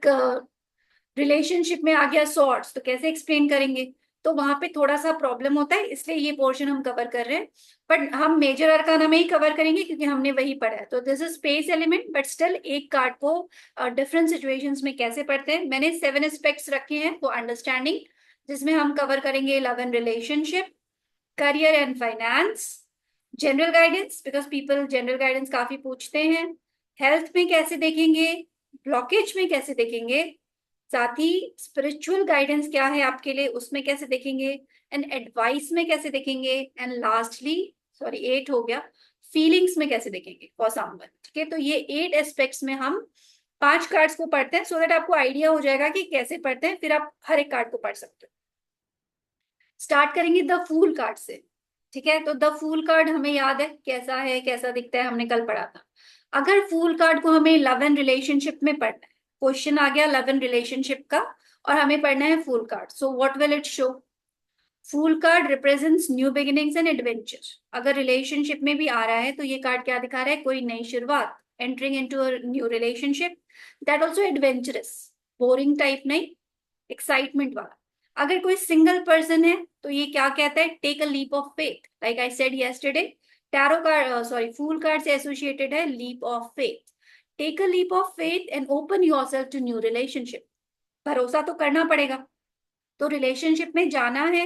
रिलेशनशिप में आ गया सॉर्ट्स, तो कैसे एक्सप्लेन करेंगे? तो वहां पे थोड़ा सा प्रॉब्लम होता है, इसलिए ये पोर्शन हम कवर कर रहे हैं। बट हम मेजर अरकाना में ही कवर करेंगे क्योंकि हमने वही पढ़ा है। तो this is space element, but still एक कार्ड को डिफरेंट सिचुएशंस में कैसे पढ़ते हैं, मैंने 7 एस्पेक्ट्स रखे हैं फॉर अंडरस्टैंडिंग, जिसमें हम कवर करेंगे love and relationship, career and finance, general guidance because people general guidance काफी पूछते हैं, हेल्थ में कैसे देखेंगे, ब्लॉकेज में कैसे देखेंगे, साथ ही स्पिरिचुअल गाइडेंस क्या है आपके लिए उसमें कैसे देखेंगे, एंड एडवाइस में कैसे देखेंगे, एंड लास्टली, सॉरी 8 हो गया, फीलिंग्स में कैसे देखेंगे फॉर समवन। ठीक है, तो ये 8 एस्पेक्ट्स में हम 5 कार्ड्स को पढ़ते हैं, सो दैट आपको आइडिया हो जाएगा कि कैसे पढ़ते हैं, फिर आप हर एक कार्ड को पढ़ सकते हो। स्टार्ट करेंगे द फूल कार्ड से। ठीक है, तो द फूल कार्ड हमें याद है कैसा है, कैसा दिखता है, हमने कल पढ़ा था। अगर फूल कार्ड को हमें लव एंड रिलेशनशिप में पढ़ना है, क्वेश्चन आ गया लव एंड रिलेशनशिप का, और हमें पढ़ना है fool card, so what will it show? Fool card represents new beginnings and adventure. अगर रिलेशनशिप में भी आ रहा है तो ये कार्ड क्या दिखा रहा है? कोई नई शुरुआत, entering into a new relationship, that also adventurous, boring type नहीं, एक्साइटमेंट वाला। अगर कोई सिंगल पर्सन है तो ये क्या कहता है? Take a leap of faith, like I said yesterday, tarot card, sorry fool card से एसोसिएटेड है leap of faith. Take a leap of faith and open yourself to new relationship. भरोसा तो करना पड़ेगा, तो रिलेशनशिप में जाना है,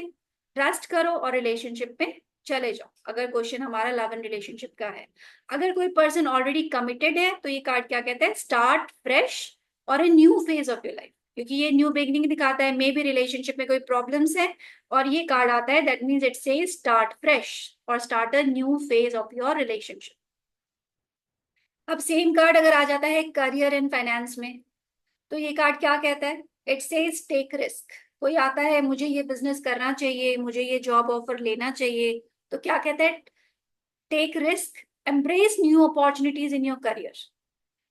ट्रस्ट करो और रिलेशनशिप में चले जाओ। अगर क्वेश्चन हमारा लव एंड रिलेशनशिप का है, अगर कोई पर्सन ऑलरेडी कमिटेड है तो ये कार्ड क्या कहता है? स्टार्ट फ्रेश और a new phase of your life, क्योंकि ये न्यू बिगनिंग दिखाता है। मे भी रिलेशनशिप में कोई प्रॉब्लम्स है और ये कार्ड आता है, that means it says start fresh और start a new phase of your relationship. अब सेम कार्ड अगर आ जाता है करियर एंड फाइनेंस में, तो ये कार्ड क्या कहता है? It says take risk. कोई आता है मुझे ये बिजनेस करना चाहिए, मुझे ये जॉब ऑफर लेना चाहिए, तो क्या कहता है? Take risk, embrace new opportunities in your career.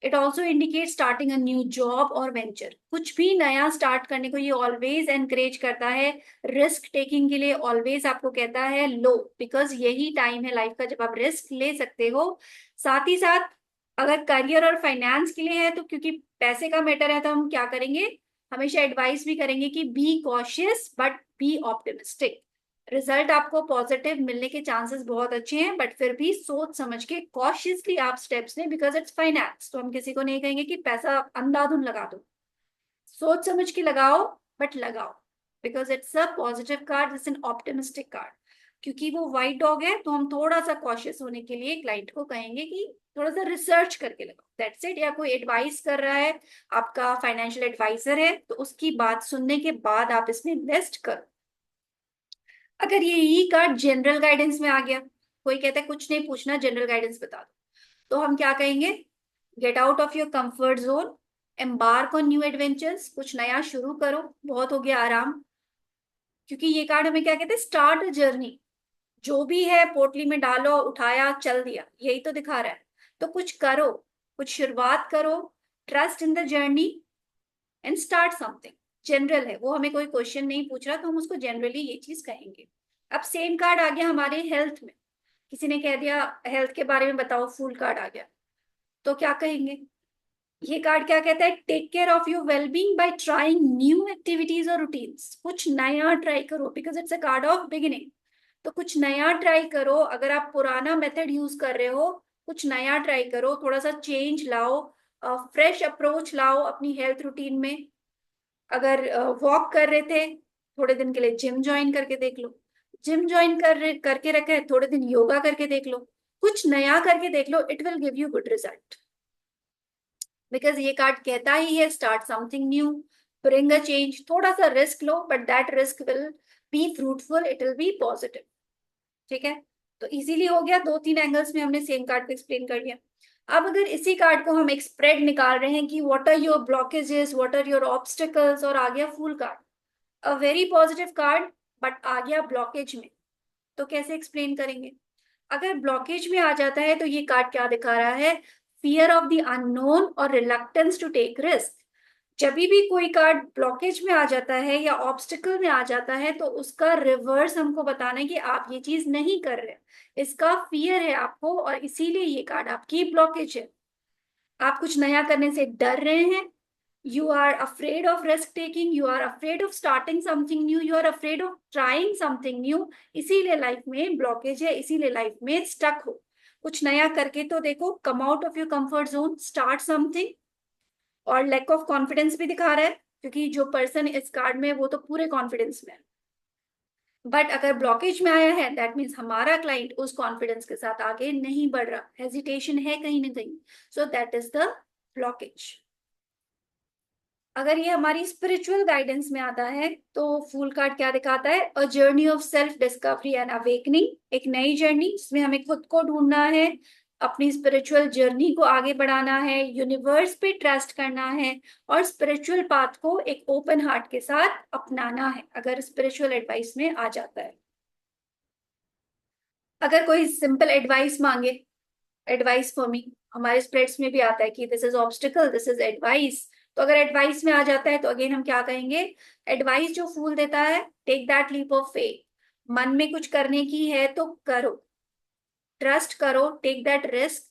It also indicate starting a new job और वेंचर। कुछ भी नया स्टार्ट करने को ये ऑलवेज एनकरेज करता है। रिस्क टेकिंग के लिए ऑलवेज आपको कहता है लो, बिकॉज यही टाइम है लाइफ का जब आप रिस्क ले सकते हो। साथ ही साथ अगर करियर और फाइनेंस के लिए है तो क्योंकि पैसे का मैटर है, तो हम क्या करेंगे? हमेशा एडवाइस भी करेंगे कि be cautious but be optimistic. Result आपको पॉजिटिव मिलने के चांसेस बहुत अच्छे हैं, बट फिर भी सोच समझ के कॉशियसली आप स्टेप्स लें, बिकॉज इट्स फाइनेंस। तो हम किसी को नहीं कहेंगे कि पैसा अंधाधुन लगा दो। सोच समझ के लगाओ, बट लगाओ, because it's a positive card, it's an optimistic card. क्योंकि वो व्हाइट डॉग है तो हम थोड़ा सा कॉशियस होने के लिए क्लाइंट को कहेंगे कि थोड़ा सा रिसर्च करके लगाओ, दैट्स इट। या कोई एडवाइस कर रहा है, आपका फाइनेंशियल एडवाइजर है, तो उसकी बात सुनने के बाद आप इसमें इन्वेस्ट करो। अगर ये ई कार्ड जनरल गाइडेंस में आ गया, कोई कहता है कुछ नहीं पूछना, जनरल गाइडेंस बता दो, तो हम क्या कहेंगे? Get out of your comfort zone, embark on new adventures, कुछ नया शुरू करो, बहुत हो गया आराम। क्योंकि ये कार्ड हमें क्या कहते हैं? Start a journey. जो भी है पोटली में डालो, उठाया, चल दिया, यही तो दिखा रहा है। तो कुछ करो, कुछ शुरुआत करो, trust in the journey and start something. General है वो, हमें कोई क्वेश्चन नहीं पूछ रहा, तो हम उसको जनरली ये चीज कहेंगे। अब सेम कार्ड आ गया हमारे हेल्थ में, किसी ने कह दिया हेल्थ के बारे में बताओ, फूल कार्ड आ गया, तो क्या कहेंगे? ये कार्ड क्या कहता है? Take care of your wellbeing by trying new activities और रूटीन्स। कुछ नया ट्राई करो, because it's a card of beginning. तो कुछ नया ट्राई करो, अगर आप पुराना मेथड यूज कर रहे हो, कुछ नया ट्राई करो, थोड़ा सा चेंज लाओ, फ्रेश अप्रोच लाओ अपनी हेल्थ रूटीन में। अगर वॉक कर रहे थे, थोड़े दिन के लिए जिम ज्वाइन करके देख लो। जिम ज्वाइन करके रखे हैं, थोड़े दिन योगा करके देख लो। कुछ नया करके देख लो, it will give you good result. Because ये कार्ड कहता ही है start something new, bring a change. थोड़ा सा रिस्क लो, but that risk will be fruitful, it will be positive. ठीक है, तो इजीली हो गया, दो तीन एंगल्स में हमने सेम कार्ड को एक्सप्लेन कर लिया। अब अगर इसी कार्ड को हम एक स्प्रेड निकाल रहे हैं कि what are your blockages, what are your obstacles, और आ गया fool card, a very positive card, but आ गया ब्लॉकेज में, तो कैसे एक्सप्लेन करेंगे? अगर ब्लॉकेज में आ जाता है तो ये कार्ड क्या दिखा रहा है? फियर ऑफ द अननोन और रिलक्टेंस टू टेक रिस्क। जब भी कोई कार्ड ब्लॉकेज में आ जाता है या ऑब्स्टिकल में आ जाता है, तो उसका रिवर्स हमको बताना है कि आप ये चीज नहीं कर रहे, इसका फियर है आपको, और इसीलिए ये कार्ड आपकी ब्लॉकेज है। आप कुछ नया करने से डर रहे हैं, you are afraid of risk taking, you are afraid of starting something new, you are afraid of trying something new। इसीलिए लाइफ में ब्लॉकेज है, इसीलिए लाइफ में स्टक हो। कुछ नया करके तो देखो, come out of your comfort zone, start something. और लैक ऑफ कॉन्फिडेंस भी दिखा रहा है, क्योंकि जो पर्सन इस कार्ड में है वो तो पूरे कॉन्फिडेंस में है। बट अगर ब्लॉकेज में आया है, दैट मीन्स हमारा क्लाइंट उस कॉन्फिडेंस के साथ आगे नहीं बढ़ रहा, हेजिटेशन है कहीं ना कहीं, so that is the blockage. अगर ये हमारी स्पिरिचुअल गाइडेंस में आता है, तो फूल कार्ड क्या दिखाता है? A journey of self discovery and awakening, एक नई जर्नी जिसमें हमें खुद को ढूंढना है, अपनी स्पिरिचुअल जर्नी को आगे बढ़ाना है, यूनिवर्स पे ट्रस्ट करना है, और स्पिरिचुअल पाथ को एक ओपन हार्ट के साथ अपनाना है, अगर स्पिरिचुअल एडवाइस में आ जाता है। अगर कोई सिंपल एडवाइस मांगे, एडवाइस फॉर मी, हमारे स्प्रेड्स में भी आता है कि this is obstacle, this is advice. तो अगर एडवाइस में आ जाता है तो अगेन हम क्या कहेंगे? एडवाइस जो फूल देता है, take that leap of faith. मन में कुछ करने की है तो करो, ट्रस्ट करो, take that risk,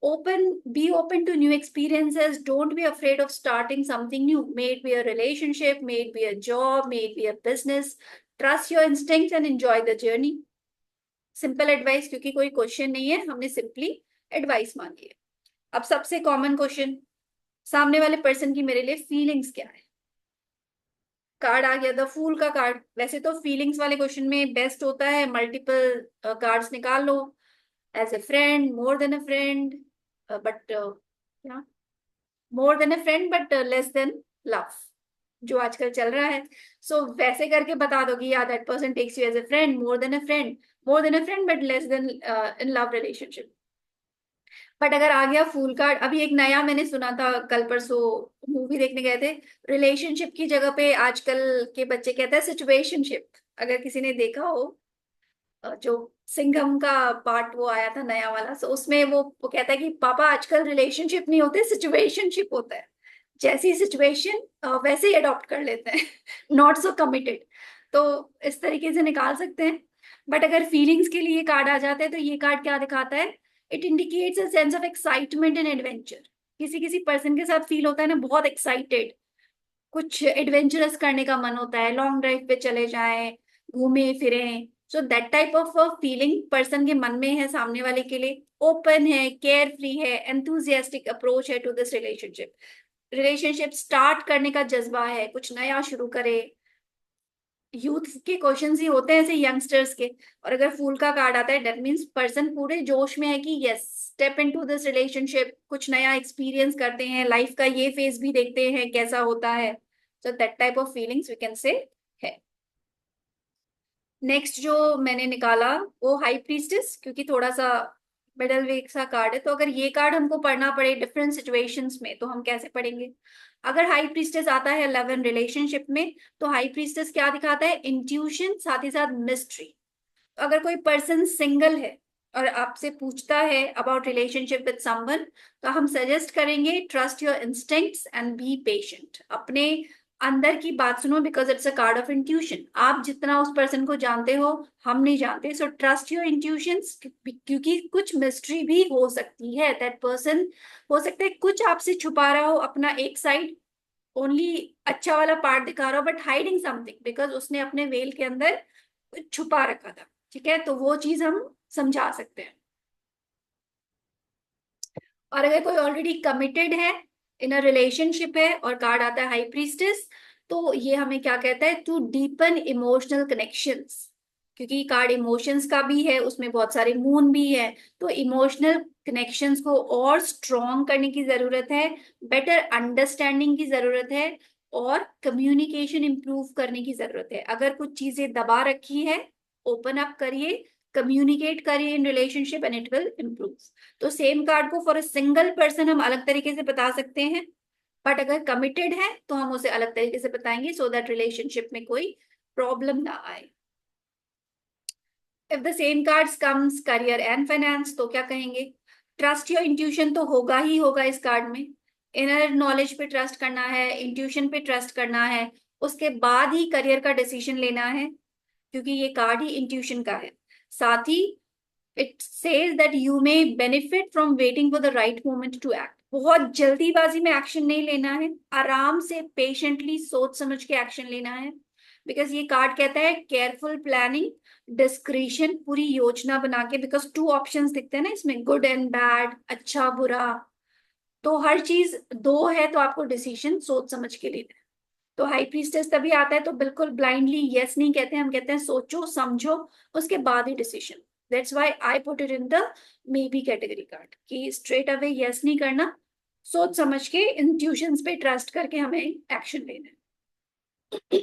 open, be open to new experiences, don't be afraid of starting something new, may it be a relationship, may it be a job, may it be a business. Trust your instincts and enjoy the journey. Simple advice, क्योंकि कोई question नहीं है, हमने simply advice मांगी है। अब सबसे common question, सामने वाले पर्सन की मेरे लिए फीलिंग्स क्या है? कार्ड आ गया द फूल का कार्ड। वैसे तो फीलिंग्स वाले क्वेश्चन में बेस्ट होता है मल्टीपल कार्ड्स निकाल लो, as a friend, more than a friend, but क्या, more than a friend but less than love, जो आजकल चल रहा है। सो वैसे करके बता दोगी, या that person takes you as a friend, more than a friend, more than a friend but less than in love relationship. But अगर आ गया फूल कार्ड, अभी एक नया मैंने सुना था, कल परसों मूवी देखने गए थे, रिलेशनशिप की जगह पे आजकल के बच्चे कहते हैं सिचुएशनशिप। अगर किसी ने देखा हो, जो सिंघम का पार्ट वो आया था नया वाला, सो उसमें वो कहता है कि पापा आजकल रिलेशनशिप नहीं होते, सिचुएशनशिप होता है। जैसी सिचुएशन वैसे ही अडॉप्ट कर लेते हैं, नॉट सो कमिटेड। तो इस तरीके से निकाल सकते हैं। बट अगर फीलिंग्स के लिए कार्ड आ जाता है, तो ये कार्ड क्या दिखाता है? It indicates a sense of excitement and adventure. किसी किसी पर्सन के साथ फील होता है ना, बहुत एक्साइटेड, कुछ एडवेंचरस करने का मन होता है, लॉन्ग ड्राइव पे चले जाएं, घूमे फिरें। So that type of feeling person के मन में है, सामने वाले के लिए ओपन है, केयर फ्री है, एंथुजियास्टिक अप्रोच है to this relationship. Relationship start करने का जज्बा है, कुछ नया शुरू करे। यूथ के क्वेश्चंस ही होते हैं ऐसे यंगस्टर्स के। और अगर फूल का कार्ड आता है दैट मीन्स पर्सन पूरे जोश में है कि yes step into this relationship, कुछ नया एक्सपीरियंस करते हैं, लाइफ का ये फेज भी देखते हैं कैसा होता है। So that type of feelings we can say है। नेक्स्ट जो मैंने निकाला वो हाई प्रीस्टेस, क्योंकि थोड़ा सा मिडल वे सा कार्ड है, तो अगर ये कार्ड हमको पढ़ना पड़े डिफरेंट सिचुएशंस में तो हम कैसे पढ़ेंगे। अगर हाई प्रीस्टेस आता है लव एंड रिलेशनशिप में, तो हाई प्रीस्टेस क्या दिखाता है, इंट्यूशन साथ ही साथ मिस्ट्री। अगर कोई पर्सन सिंगल है और आपसे पूछता है अबाउट रिलेशनशिप विद समवन, तो हम सजेस्ट करेंगे trust your instincts and be patient. अपने अंदर की बात सुनो, because it's a card of intuition. आप जितना उस पर्सन को जानते हो हम नहीं जानते, सो ट्रस्ट योर इंट्यूशंस, क्योंकि कुछ मिस्ट्री भी हो सकती है। दैट पर्सन हो सकता है कुछ आपसे छुपा रहा हो, अपना एक साइड ओनली अच्छा वाला पार्ट दिखा रहा हो बट हाइडिंग समथिंग, बिकॉज उसने अपने वेल के अंदर कुछ छुपा रखा था। ठीक है, तो वो चीज हम समझा सकते हैं। और अगर कोई ऑलरेडी कमिटेड है, इन अ रिलेशनशिप है और कार्ड आता है हाई प्रीस्टेस, तो ये हमें क्या कहता है, टू डीपन इमोशनल कनेक्शंस। क्योंकि कार्ड इमोशंस का भी है, उसमें बहुत सारे मून भी है, तो इमोशनल कनेक्शंस को और स्ट्रॉन्ग करने की जरूरत है, बेटर अंडरस्टैंडिंग की जरूरत है, और कम्युनिकेशन इंप्रूव करने की जरूरत है। अगर कुछ चीजें दबा रखी है, ओपन अप करिए, कम्युनिकेट करिए in relationship and it will improve. तो सेम कार्ड को फॉर अ सिंगल पर्सन हम अलग तरीके से बता सकते हैं, बट अगर कमिटेड है तो हम उसे अलग तरीके से बताएंगे, सो दैट रिलेशनशिप में कोई प्रॉब्लम ना आए। If the same cards comes career and finance, तो क्या कहेंगे, ट्रस्ट योर इंट्यूशन तो होगा ही होगा इस कार्ड में। इनर नॉलेज पे ट्रस्ट करना है, इंट्यूशन पे ट्रस्ट करना है, उसके बाद ही करियर का डिसीजन लेना है, क्योंकि ये कार्ड ही इंट्यूशन का है। साथ ही it says that you may benefit from waiting for the right moment to act. बहुत जल्दीबाजी में एक्शन नहीं लेना है, आराम से पेशेंटली सोच समझ के एक्शन लेना है। बिकॉज ये कार्ड कहता है केयरफुल प्लानिंग, डिस्क्रिशन, पूरी योजना बना के, बिकॉज टू ऑप्शंस दिखते हैं ना इसमें, गुड एंड बैड, अच्छा बुरा, तो हर चीज दो है, तो आपको डिसीजन सोच समझ के लेना है। तो हाई प्रीस्टेस तभी आता है तो बिल्कुल ब्लाइंडली यस नहीं कहते, हम कहते हैं सोचो समझो उसके बाद ही decision. That's why I put it in the maybe category card, कि स्ट्रेट अवे यस नहीं करना, सोच समझ के इंट्यूशंस पे ट्रस्ट करके हमें एक्शन लेना है।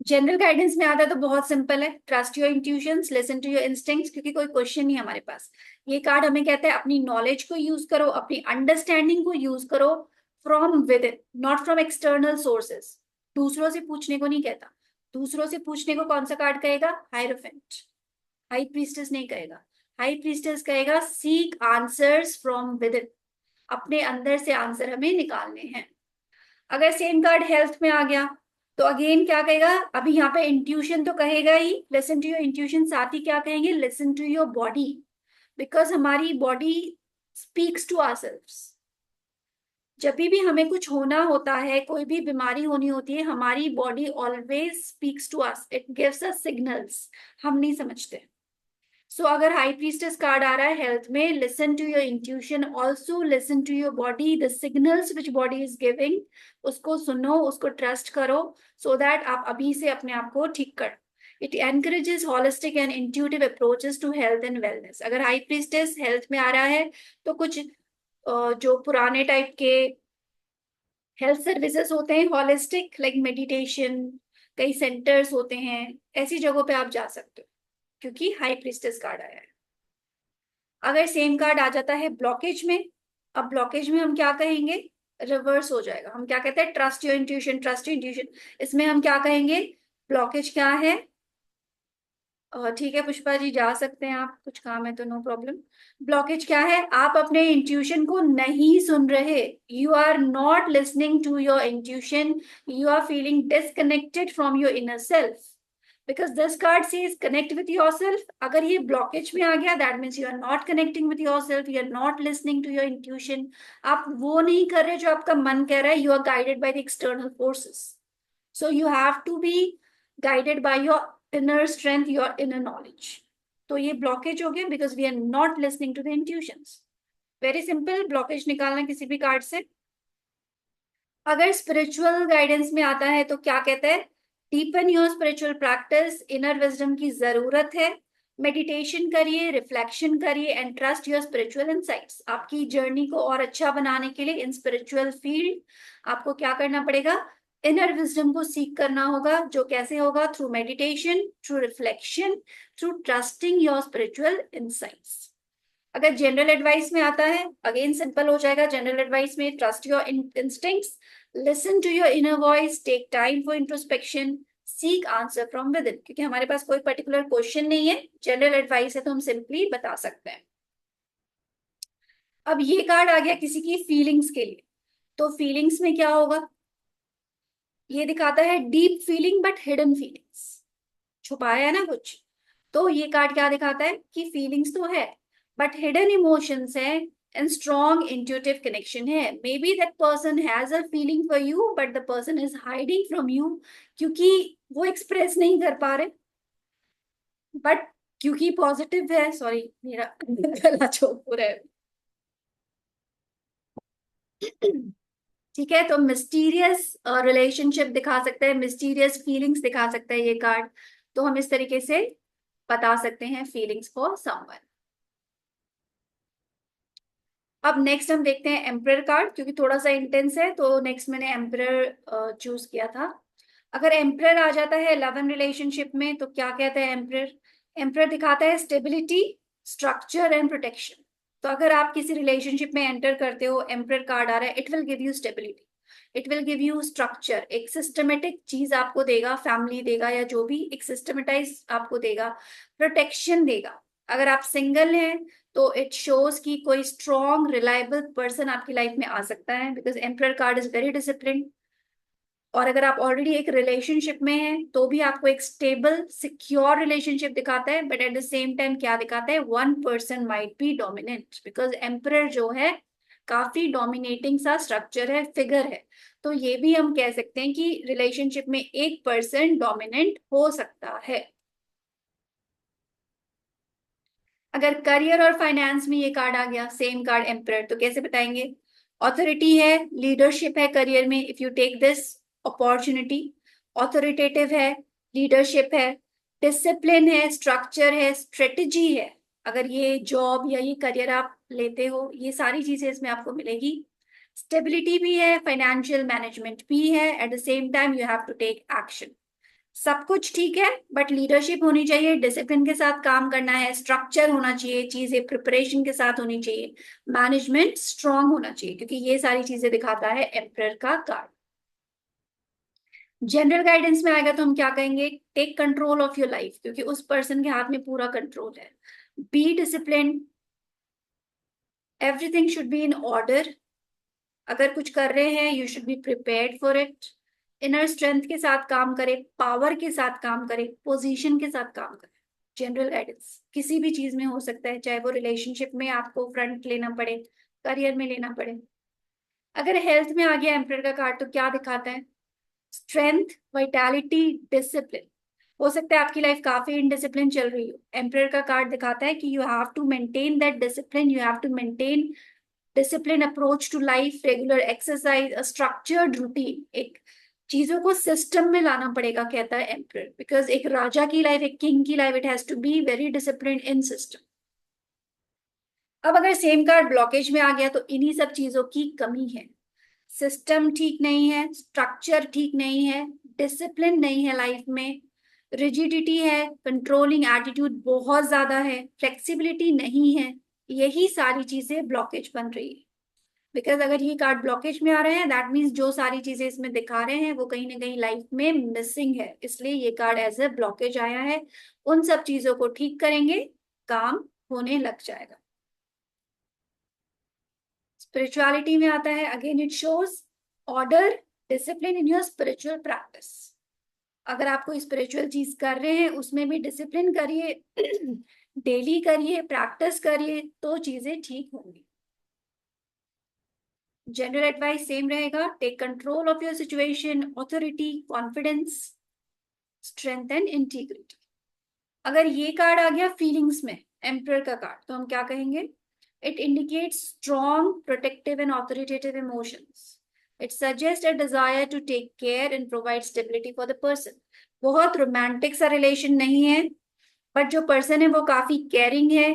जनरल गाइडेंस में आता है तो बहुत सिंपल है, trust your intuitions, listen to your instincts, क्योंकि कोई क्वेश्चन नहीं है हमारे पास। ये कार्ड हमें कहता है अपनी नॉलेज को यूज करो, अपनी अंडरस्टैंडिंग को यूज करो, from with in, not from external sources. दूसरों से पूछने को नहीं कहता। दूसरों से पूछने को कौन सा कार्ड कहेगा, हायरोफेंट। हाई प्रीस्टेस नहीं कहेगा। हाई प्रीस्टेस कहेगा seek answers from with in, अपने अंदर से आंसर हमें निकालने हैं। अगर सेम कार्ड हेल्थ में आ गया, तो अगेन क्या कहेगा, अभी यहाँ पे इंट्यूशन तो कहेगा ही, लिसन टू योर इंट्यूशन, साथ ही क्या कहेंगे, listen to your body, because हमारी बॉडी स्पीक्स टू आवरसेल्व्स। जब भी हमें कुछ होना होता है, कोई भी बीमारी होनी होती है, हमारी body always speaks to us, it gives us signals, हम नहीं समझते। सो अगर हाई प्रीस्टेस कार्ड आ रहा है हेल्थ में, listen to your intuition, also listen to your body, the signals which body is giving, उसको सुनो, उसको ट्रस्ट करो, सो दैट आप अभी से अपने आप को ठीक कर। It encourages holistic and intuitive approaches to health and wellness. अगर हाई प्रीस्टेस हेल्थ में आ रहा है तो कुछ जो पुराने टाइप के हेल्थ सर्विसेज होते हैं हॉलिस्टिक, लाइक मेडिटेशन, कई सेंटर्स होते हैं, ऐसी जगहों पे आप जा सकते हो, क्योंकि हाई प्रीस्टेस कार्ड आया है। अगर सेम कार्ड आ जाता है ब्लॉकेज में, अब ब्लॉकेज में हम क्या कहेंगे, रिवर्स हो जाएगा। हम क्या कहते हैं, trust your intuition, trust your intuition, इसमें हम क्या कहेंगे, ब्लॉकेज क्या है, ठीक है पुष्पा जी जा सकते हैं आप, कुछ काम है तो नो प्रॉब्लम। ब्लॉकेज क्या है, आप अपने इंट्यूशन को नहीं सुन रहे, you are not listening to your intuition, you are feeling disconnected from your inner self, because this card says connect with your self. अगर ये ब्लॉकेज में आ गया that means you are not connecting with your self, you are not listening to your intuition, आप वो नहीं कर रहे जो आपका मन कह रहा है, you are guided by the external forces. So you have to be guided by your inner strength, your inner knowledge. तो ये ब्लॉकेज हो गया because we are not listening to the intuitions. Very simple, blockage निकालना किसी भी card से, अगर spiritual guidance में आता है तो क्या कहता है, deepen your spiritual practice, inner wisdom की जरूरत है, मेडिटेशन करिए, रिफ्लेक्शन करिए and trust your spiritual insights. आपकी जर्नी को और अच्छा बनाने के लिए इन स्पिरिचुअल फील्ड आपको क्या करना पड़ेगा, इनर विजडम को सीख करना होगा, जो कैसे होगा, through meditation, through reflection, through trusting your spiritual insights. अगर जनरल एडवाइस में आता है, अगेन सिंपल हो जाएगा। जनरल एडवाइस में trust your instincts, listen to your inner voice, take time for introspection, seek answer from within. क्योंकि हमारे पास कोई पर्टिकुलर क्वेश्चन नहीं है, जनरल एडवाइस है तो हम सिंपली बता सकते हैं। अब ये कार्ड आ गया किसी की फीलिंग्स के लिए, तो फीलिंग्स में क्या होगा, ये दिखाता है deep feeling but hidden feelings, छुपाया है ना कुछ। तो ये कार्ड क्या दिखाता है कि फीलिंग्स तो है बट हिडन इमोशंस है एंड स्ट्रॉन्ग इंट्यूटिव कनेक्शन है। May be that person has a feeling for you but the person is hiding from you, क्योंकि वो एक्सप्रेस नहीं कर पा रहे, बट क्योंकि पॉजिटिव है, सॉरी मेरा गला चोक हो रहा है। ठीक है, तो मिस्टीरियस रिलेशनशिप दिखा सकता है, मिस्टीरियस फीलिंग्स दिखा सकता है ये कार्ड। तो हम इस तरीके से बता सकते हैं फीलिंग्स फॉर समवन। अब नेक्स्ट हम देखते हैं एम्परर कार्ड, क्योंकि थोड़ा सा इंटेंस है तो नेक्स्ट मैंने एम्परर चूज किया था। अगर एम्परर आ जाता है लव एंड रिलेशनशिप में तो क्या कहता है एम्परर, एम्परर दिखाता है स्टेबिलिटी, स्ट्रक्चर एंड प्रोटेक्शन। तो अगर आप किसी रिलेशनशिप में एंटर करते हो, एम्परर कार्ड आ रहा है, it will give you stability, it will give you structure, एक सिस्टमेटिक चीज आपको देगा, फैमिली देगा या जो भी, एक सिस्टमेटाइज आपको देगा, प्रोटेक्शन देगा। अगर आप सिंगल हैं तो इट शोज कि कोई स्ट्रॉन्ग रिलायबल पर्सन आपकी लाइफ में आ सकता है, because emperor card is very discipline. और अगर आप ऑलरेडी एक रिलेशनशिप में हैं तो भी आपको एक स्टेबल सिक्योर रिलेशनशिप दिखाता है, but at the same time क्या दिखाता है, one person might be dominant, because emperor जो है काफी डोमिनेटिंग सा स्ट्रक्चर है, फिगर है। तो ये भी हम कह सकते हैं कि रिलेशनशिप में एक पर्सन डोमिनेंट हो सकता है। अगर करियर और फाइनेंस में ये कार्ड आ गया, सेम कार्ड एम्परर, तो कैसे बताएंगे, ऑथोरिटी है, लीडरशिप है करियर में, if you take this opportunity, authoritative है, लीडरशिप है, डिसिप्लिन है, स्ट्रक्चर है, स्ट्रेटेजी है। अगर ये जॉब या ये करियर आप लेते हो, ये सारी चीजें इसमें आपको मिलेगी। स्टेबिलिटी भी है, फाइनेंशियल मैनेजमेंट भी है, at the same time you have to take action. सब कुछ ठीक है, बट लीडरशिप होनी चाहिए, डिसिप्लिन के साथ काम करना है, स्ट्रक्चर होना चाहिए, चीजें प्रिपरेशन के साथ होनी चाहिए, मैनेजमेंट स्ट्रांग होना चाहिए, क्योंकि ये सारी चीजें दिखाता है एम्परर का कार्ड। जनरल गाइडेंस में आएगा तो हम क्या कहेंगे, take control of your life, क्योंकि उस पर्सन के हाथ में पूरा कंट्रोल है। Be discipline, everything should be in order, अगर कुछ कर रहे हैं you should be prepared for it. Inner strength के साथ काम करे, पावर के साथ काम करे, पोजीशन के साथ काम करे। जनरल गाइडेंस किसी भी चीज में हो सकता है, चाहे वो रिलेशनशिप में आपको फ्रंट लेना पड़े, करियर में लेना पड़े। अगर हेल्थ में आ गया एम्परर का कार्ड तो क्या दिखाता है, स्ट्रेंथ, वाइटैलिटी, डिसिप्लिन। हो सकता है आपकी लाइफ काफी इनडिसिप्लिन चल रही हो, एम्परर का कार्ड दिखाता है कि you have to maintain that discipline, you have to maintain discipline approach to life, regular exercise, a structured routine, एक चीजों को सिस्टम में लाना पड़ेगा कहता है एम्परर, बिकॉज एक राजा की लाइफ, एक किंग की life, it has to be very discipline in system. अब अगर सेम कार्ड ब्लॉकेज में आ गया तो इन्हीं सब चीजों की कमी है, सिस्टम ठीक नहीं है, स्ट्रक्चर ठीक नहीं है, डिसिप्लिन नहीं है लाइफ में, रिजिडिटी है, कंट्रोलिंग एटीट्यूड बहुत ज्यादा है, फ्लेक्सिबिलिटी नहीं है, यही सारी चीजें ब्लॉकेज बन रही है। बिकॉज अगर ये कार्ड ब्लॉकेज में आ रहे हैं दैट मीन्स जो सारी चीजें इसमें दिखा रहे हैं वो कहीं ना कहीं लाइफ में मिसिंग है, इसलिए ये कार्ड एज ए ब्लॉकेज आया है। उन सब चीजों को ठीक करेंगे, काम होने लग जाएगा। स्पिरिचुअलिटी में आता है, again it shows order, discipline in your spiritual practice. अगर आप कोई स्पिरिचुअल चीज कर रहे हैं उसमें भी डिसिप्लिन करिए, डेली करिए, प्रैक्टिस करिए, तो चीजें ठीक होंगी। जनरल एडवाइस सेम रहेगा, take control of your situation, authority, confidence, strength and integrity. अगर ये कार्ड आ गया फीलिंग्स में, एम्परर का कार्ड, तो हम क्या कहेंगे, it indicates strong protective and authoritative emotions, it suggest a desire to take care and provide stability for the person. बहुत रोमांटिक सा रिलेशन नहीं है, बट जो पर्सन है वो काफी केयरिंग है,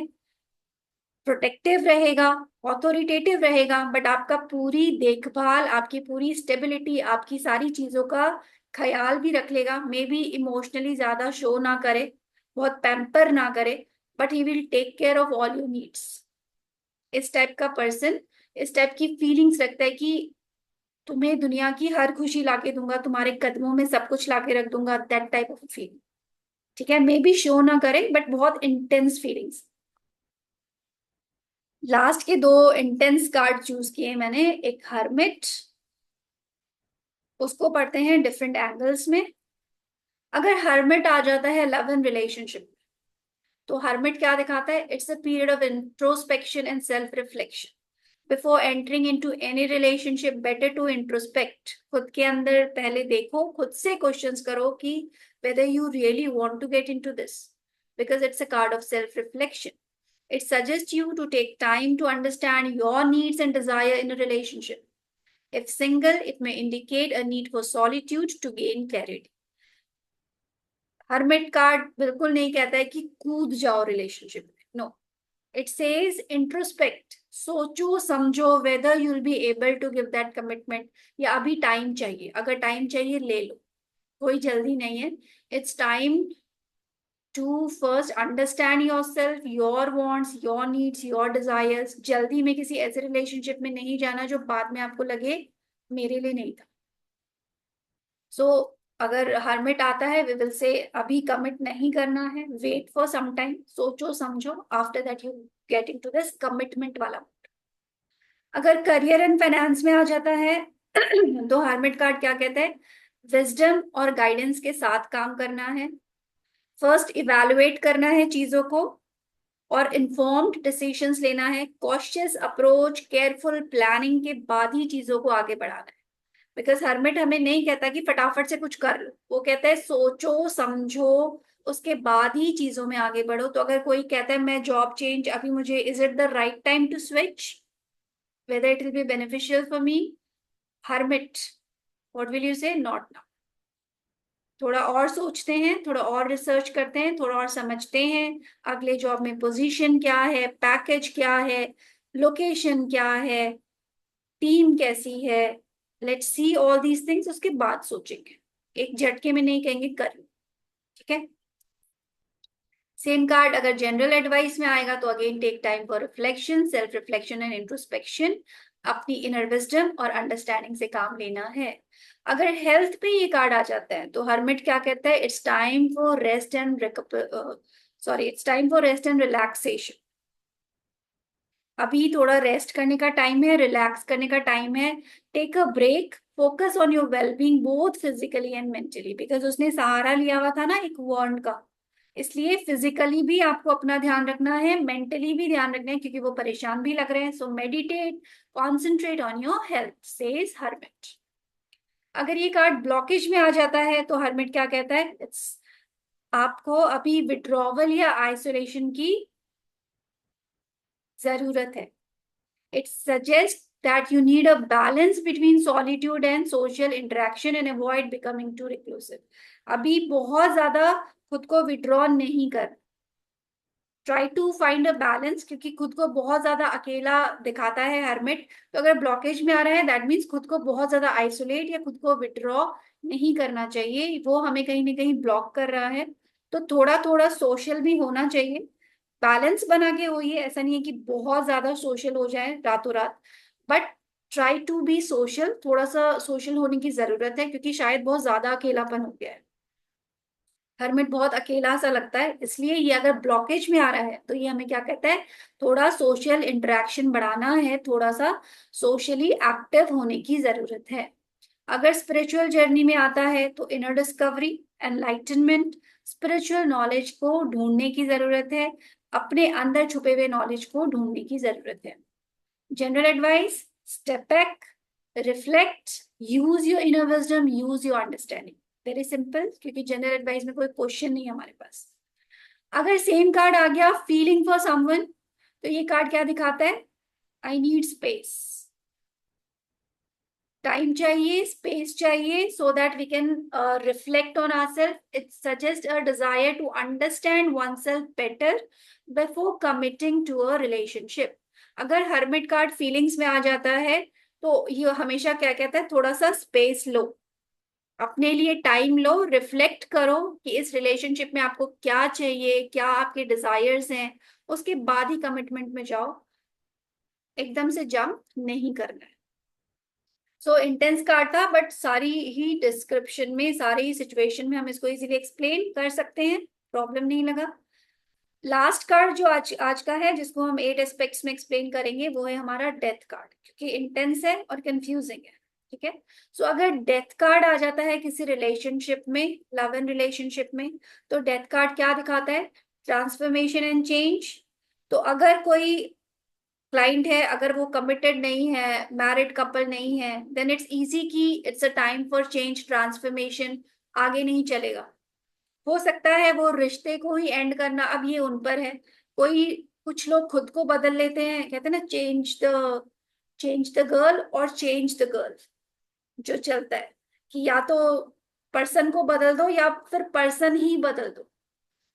प्रोटेक्टिव रहेगा, ऑथोरिटेटिव रहेगा, बट आपका पूरी देखभाल, आपकी पूरी स्टेबिलिटी, आपकी सारी चीजों का ख्याल भी रख लेगा। मे बी इमोशनली ज्यादा शो ना करे, बहुत पैम्पर ना करे, but he will take care of all your needs. इस टाइप का पर्सन इस टाइप की फीलिंग्स रखता है कि तुम्हें दुनिया की हर खुशी लाके दूंगा, तुम्हारे कदमों में सब कुछ लाके रख दूंगा, दैट टाइप ऑफ फीलिंग। ठीक है, मे बी शो ना करे बट बहुत इंटेंस फीलिंग्स। लास्ट के दो इंटेंस कार्ड चूज किए मैंने, एक हर्मिट, उसको पढ़ते हैं डिफरेंट एंगल्स में। अगर हर्मिट आ जाता है लव एंड रिलेशनशिप, तो हर्मिट क्या दिखाता है? It's a period of introspection and self reflection. Before entering into any relationship, better to introspect. खुद के अंदर पहले देखो, खुद से क्वेश्चंस करो कि whether you really want to get into this, because it's a card of self reflection. It suggests you to take time to understand your needs and desire in a relationship. If single, it may indicate a need for solitude to gain clarity. Hermit card बिल्कुल नहीं कहता है कि कूद जाओ relationship में, no. It says introspect, सोचो समझो whether you will be able to give that commitment, या अभी टाइम चाहिए। अगर टाइम चाहिए ले लो, कोई जल्दी नहीं है। It's time to first understand yourself, your wants, your needs, your desires. जल्दी में किसी ऐसे रिलेशनशिप में नहीं जाना जो बाद में आपको लगे मेरे लिए नहीं था। सो अगर हर्मिट आता है, वी विल से अभी कमिट नहीं करना है, वेट फॉर सम टाइम, सोचो समझो, after that you get into this commitment वाला। अगर करियर एंड फाइनेंस में आ जाता है तो हर्मिट कार्ड क्या कहता है? विजडम और गाइडेंस के साथ काम करना है, फर्स्ट इवेलुएट करना है चीजों को, और इन्फॉर्म्ड डिसीजंस लेना है, कॉशियस अप्रोच, केयरफुल प्लानिंग के बाद ही चीजों को आगे बढ़ाना है। बिकॉज हर्मिट हमें नहीं कहता कि फटाफट से कुछ कर लो, वो कहता है सोचो समझो, उसके बाद ही चीजों में आगे बढ़ो। तो अगर कोई कहता है मैं जॉब चेंज अभी मुझे, is it the right time to switch, whether it will be beneficial for me? Hermit, what will you say? Not now. थोड़ा और सोचते हैं, थोड़ा और रिसर्च करते हैं, थोड़ा और समझते हैं, अगले जॉब में पोजीशन क्या है, पैकेज क्या है, लोकेशन क्या है, टीम कैसी है, let's see all these things, उसके बाद सोचेंगे। एक झटके में नहीं कहेंगे कर लो। ठीक है। सेम कार्ड अगर जनरल एडवाइस में आएगा तो again take time for reflection, self reflection and introspection. अपनी इनर विजडम और अंडरस्टैंडिंग से काम लेना है। अगर हेल्थ पे ये कार्ड आ जाता है तो हर्मिट क्या कहता है? It's time for rest and it's time for rest and relaxation. अभी थोड़ा रेस्ट करने का टाइम है, रिलैक्स करने का टाइम है। Take a break, focus on your wellbeing both physically and mentally. Because उसने सहारा लिया हुआ था ना एक वॉन्ड का, इसलिए फिजिकली भी आपको अपना ध्यान रखना है, मेंटली भी ध्यान रखना है, क्योंकि वो परेशान भी लग रहे हैं। So meditate, concentrate on your health, says hermit. अगर ये कार्ड ब्लॉकेज में आ जाता है तो हर्मिट क्या कहता है? इट्स आपको अभी विड्रॉवल या आइसोलेशन की जरूरत है। It suggests that you need a balance between solitude and social interaction and avoid becoming too reclusive. अभी बहुत ज्यादा खुद को विड्रॉ नहीं कर, try to find a balance, क्योंकि खुद को बहुत ज्यादा अकेला दिखाता है हर्मिट। तो अगर ब्लॉकेज में आ रहा है दैट मीन्स खुद को बहुत ज्यादा आइसोलेट या खुद को विड्रॉ नहीं करना चाहिए, वो हमें कहीं ना कहीं ब्लॉक कर रहा है। तो थोड़ा थोड़ा सोशल भी होना चाहिए, बैलेंस बना के हो। ये ऐसा नहीं है कि बहुत ज्यादा सोशल हो जाए रातों रात, but try to be social. थोड़ा सा सोशल होने की जरूरत है, क्योंकि शायद बहुत ज्यादा अकेलापन हो गया है, हर्मिट बहुत अकेला सा लगता है। इसलिए ये अगर ब्लॉकेज में आ रहा है तो ये हमें क्या कहता है? थोड़ा सोशल इंटरेक्शन बढ़ाना है, थोड़ा सा सोशली एक्टिव होने की जरूरत है। अगर स्पिरिचुअल जर्नी में आता है तो inner discovery, enlightenment, spiritual knowledge को ढूंढने की जरूरत है, अपने अंदर छुपे हुए नॉलेज को ढूंढने की जरूरत है। General advice, step back, reflect, use your inner wisdom, use your understanding. Very simple, क्योंकि जनरल एडवाइस में कोई क्वेश्चन नहीं है हमारे पास। अगर सेम कार्ड आ गया फीलिंग फॉर समवन, तो ये कार्ड क्या दिखाता है? I need space. टाइम चाहिए, स्पेस चाहिए, so that we can reflect on ourself. It suggest a desire to understand one self better before committing to a relationship. अगर hermit card feelings में आ जाता है तो ये हमेशा क्या कहता है, थोड़ा सा स्पेस लो, अपने लिए टाइम लो, रिफ्लेक्ट करो कि इस रिलेशनशिप में आपको क्या चाहिए, क्या आपके डिजायर्स हैं, उसके बाद ही कमिटमेंट में जाओ. एकदम से जंप नहीं करना है. सो इंटेंस कार्ड था, बट सारी ही डिस्क्रिप्शन में, सारी ही सिचुएशन में हम इसको इजीली एक्सप्लेन कर सकते हैं, प्रॉब्लम नहीं लगा. लास्ट कार्ड जो आज आज का है, जिसको हम 8 एस्पेक्ट्स में एक्सप्लेन करेंगे, वो है हमारा डेथ कार्ड, क्योंकि इंटेंस है और कंफ्यूजिंग है. ठीक है. सो अगर डेथ कार्ड आ जाता है किसी रिलेशनशिप में, लव एंड रिलेशनशिप में, तो डेथ कार्ड क्या दिखाता है? Transformation and change. तो अगर कोई क्लाइंट है, अगर वो कमिटेड नहीं है, मैरिड कपल नहीं है, देन इट्स इजी कि it's a time for change, transformation. आगे नहीं चलेगा. हो सकता है वो रिश्ते को ही एंड करना, अब ये उन पर है. कोई, कुछ लोग खुद को बदल लेते हैं, कहते हैं ना, चेंज द गर्ल और चेंज द गर्ल, जो चलता है कि या तो पर्सन को बदल दो या फिर पर्सन ही बदल दो.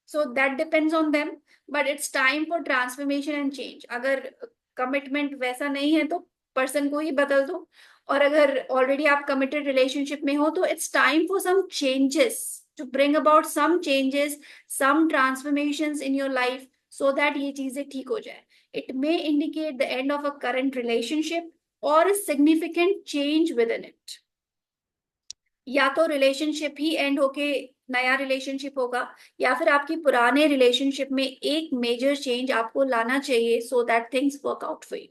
So that depends on them. But it's time for transformation and change. अगर कमिटमेंट वैसा नहीं है तो पर्सन को ही बदल दो. और अगर ऑलरेडी आप कमिटेड रिलेशनशिप में हो तो it's time for some changes, to bring about some changes, some transformations in your life, so that ये चीजें ठीक हो जाए. It may indicate the end of a current relationship और significant change within it. या तो relationship he and होके नया रिलेशनशिप होगा, या फिर आपकी पुराने रिलेशनशिप में एक मेजर चेंज आपको लाना चाहिए, so that things work out for you.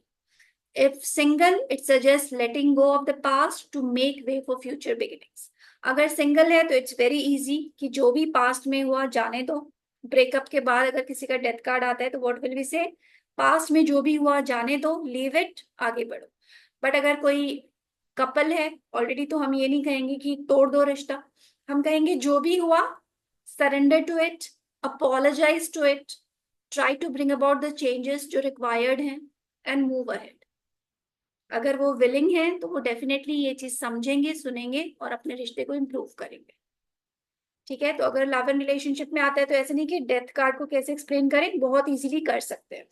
If single, it suggest letting go of the past to make way for future beginnings. अगर सिंगल है तो इट्स वेरी इजी कि जो भी पास्ट में हुआ जाने दो. ब्रेकअप के बाद अगर किसी का डेथ कार्ड आता है तो व्हाट विल वी से? पास्ट में जो भी हुआ जाने दो, लीव इट, आगे बढ़ो. बट अगर कोई कपल है ऑलरेडी, तो हम ये नहीं कहेंगे कि तोड़ दो रिश्ता. हम कहेंगे जो भी हुआ, surrender to it, apologize to it, try to bring about the changes जो रिक्वायर्ड हैं, एंड मूव अहेड. अगर वो विलिंग है तो वो डेफिनेटली ये चीज समझेंगे, सुनेंगे और अपने रिश्ते को इम्प्रूव करेंगे. ठीक है. तो अगर लव एंड रिलेशनशिप में आता है तो ऐसे नहीं कि डेथ कार्ड को कैसे एक्सप्लेन करें, बहुत इजीली कर सकते हैं.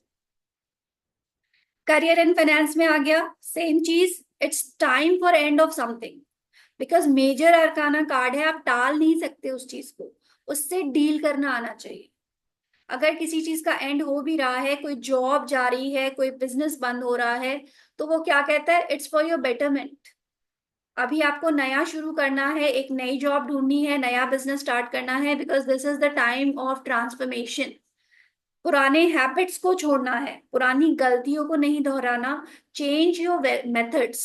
करियर एंड फाइनेंस में आ गया, सेम चीज, it's time for end of something. Because major arcana card है, आप टाल नहीं सकते उस चीज को, उससे डील करना आना चाहिए. अगर किसी चीज का एंड हो भी रहा है, कोई जॉब जा रही है, कोई बिजनेस बंद हो रहा है, तो वो क्या कहता है? It's for your betterment. अभी आपको नया शुरू करना है, एक नई जॉब ढूंढनी है, नया बिजनेस स्टार्ट करना है, because this is the time of transformation. पुराने हैबिट्स को छोड़ना है, पुरानी गलतियों को नहीं दोहराना. Change your methods,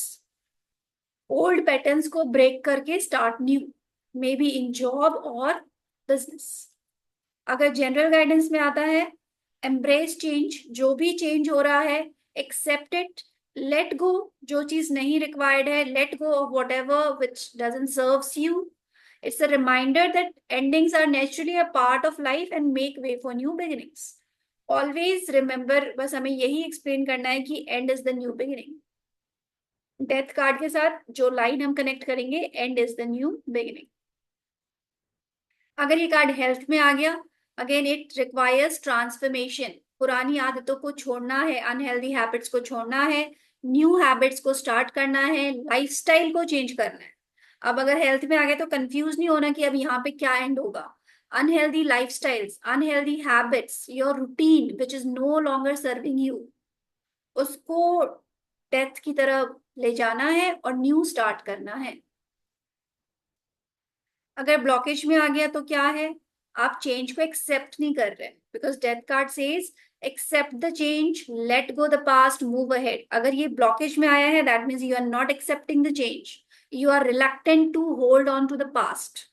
old patterns को ब्रेक करके start new, may be in job और बिजनेस. अगर जनरल गाइडेंस में आता है, एम्ब्रेस चेंज, जो भी चेंज हो रहा है, एक्सेप्ट इट, लेट गो, जो चीज नहीं रिक्वायर्ड है, let go of whatever which doesn't serves you. It's a reminder that endings are naturally a part of life and make way for new beginnings. Always remember, बस हमें यही explain करना है कि end is the new beginning. Death card के साथ जो line हम कनेक्ट करेंगे, end is the new beginning. अगर ये कार्ड हेल्थ में आ गया, अगेन इट रिक्वायर्स ट्रांसफॉर्मेशन. पुरानी आदतों को छोड़ना है, अनहेल्दी हैबिट्स को छोड़ना है, न्यू हैबिट्स को स्टार्ट करना है, लाइफस्टाइल को चेंज करना है. अब अगर हेल्थ में आ गया तो कंफ्यूज नहीं होना कि अब यहाँ पे क्या एंड होगा. Unhealthy lifestyles, unhealthy habits, your routine which is no longer serving you, उसको डेथ की तरफ ले जाना है और न्यू स्टार्ट करना है. अगर ब्लॉकेज में आ गया तो क्या है? आप चेंज को एक्सेप्ट नहीं कर रहे, because death card says accept the change, let go the past, move ahead. अगर ये ब्लॉकेज में आया है, that means you are not accepting the change, you are reluctant to hold on to the past.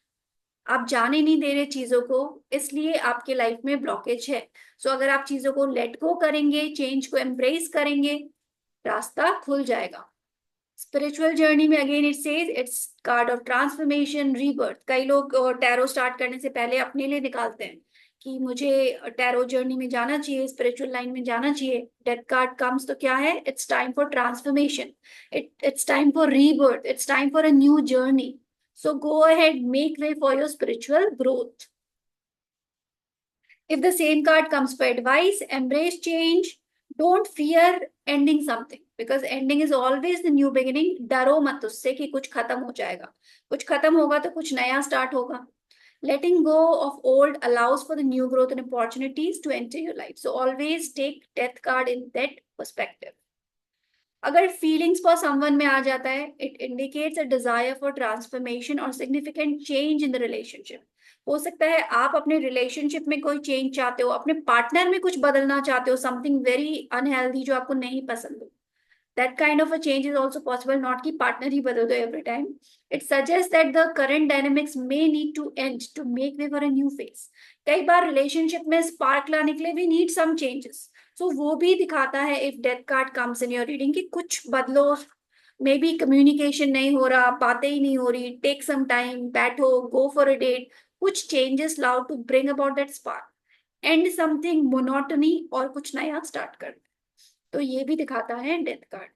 आप जाने नहीं दे रहे चीजों को, इसलिए आपके लाइफ में ब्लॉकेज है. सो अगर आप चीजों को लेट गो करेंगे, चेंज को एम्ब्रेस करेंगे, रास्ता खुल जाएगा. स्पिरिचुअल जर्नी में again it says its card of transformation, rebirth. कई लोग टैरो स्टार्ट करने से पहले अपने लिए निकालते हैं कि मुझे टैरो जर्नी में जाना चाहिए, स्पिरिचुअल लाइन में जाना चाहिए। डेथ कार्ड कम्स तो क्या है, it's time for transformation, it's time for rebirth, it's time for a new journey. So go ahead, make way for your spiritual growth. If the same card comes for advice, embrace change. Don't fear ending something because ending is always the new beginning. डरो मत उससे कि कुछ खत्म हो जाएगा, कुछ खत्म होगा तो कुछ नया स्टार्ट होगा। Letting go of old allows for the new growth and opportunities to enter your life. So always take death card in that perspective. अगर फीलिंग्स फॉर समवन में आ जाता है, it indicates a desire for transformation और significant change in the relationship. हो सकता है आप अपने रिलेशनशिप में कोई चेंज चाहते हो, अपने पार्टनर में कुछ बदलना चाहते हो, समथिंग वेरी अनहेल्दी जो आपको नहीं पसंद हो। That kind of a change is also possible, not कि partner ही बदल दो every time. It suggests that the current dynamics may need to end to make way for a new phase. कई बार relationship में spark लाने के लिए we need some changes. So वो भी दिखाता है if death card comes in your reading कि कुछ बदलो, मे बी कम्युनिकेशन नहीं हो रहा, बातें ही नहीं हो रही, टेक सम टाइम, बैठो, गो फॉर अ डेट, कुछ चेंजेस लाओ to bring about that spark, and something monotony और कुछ नया स्टार्ट कर। तो ये भी दिखाता है डेथ कार्ड।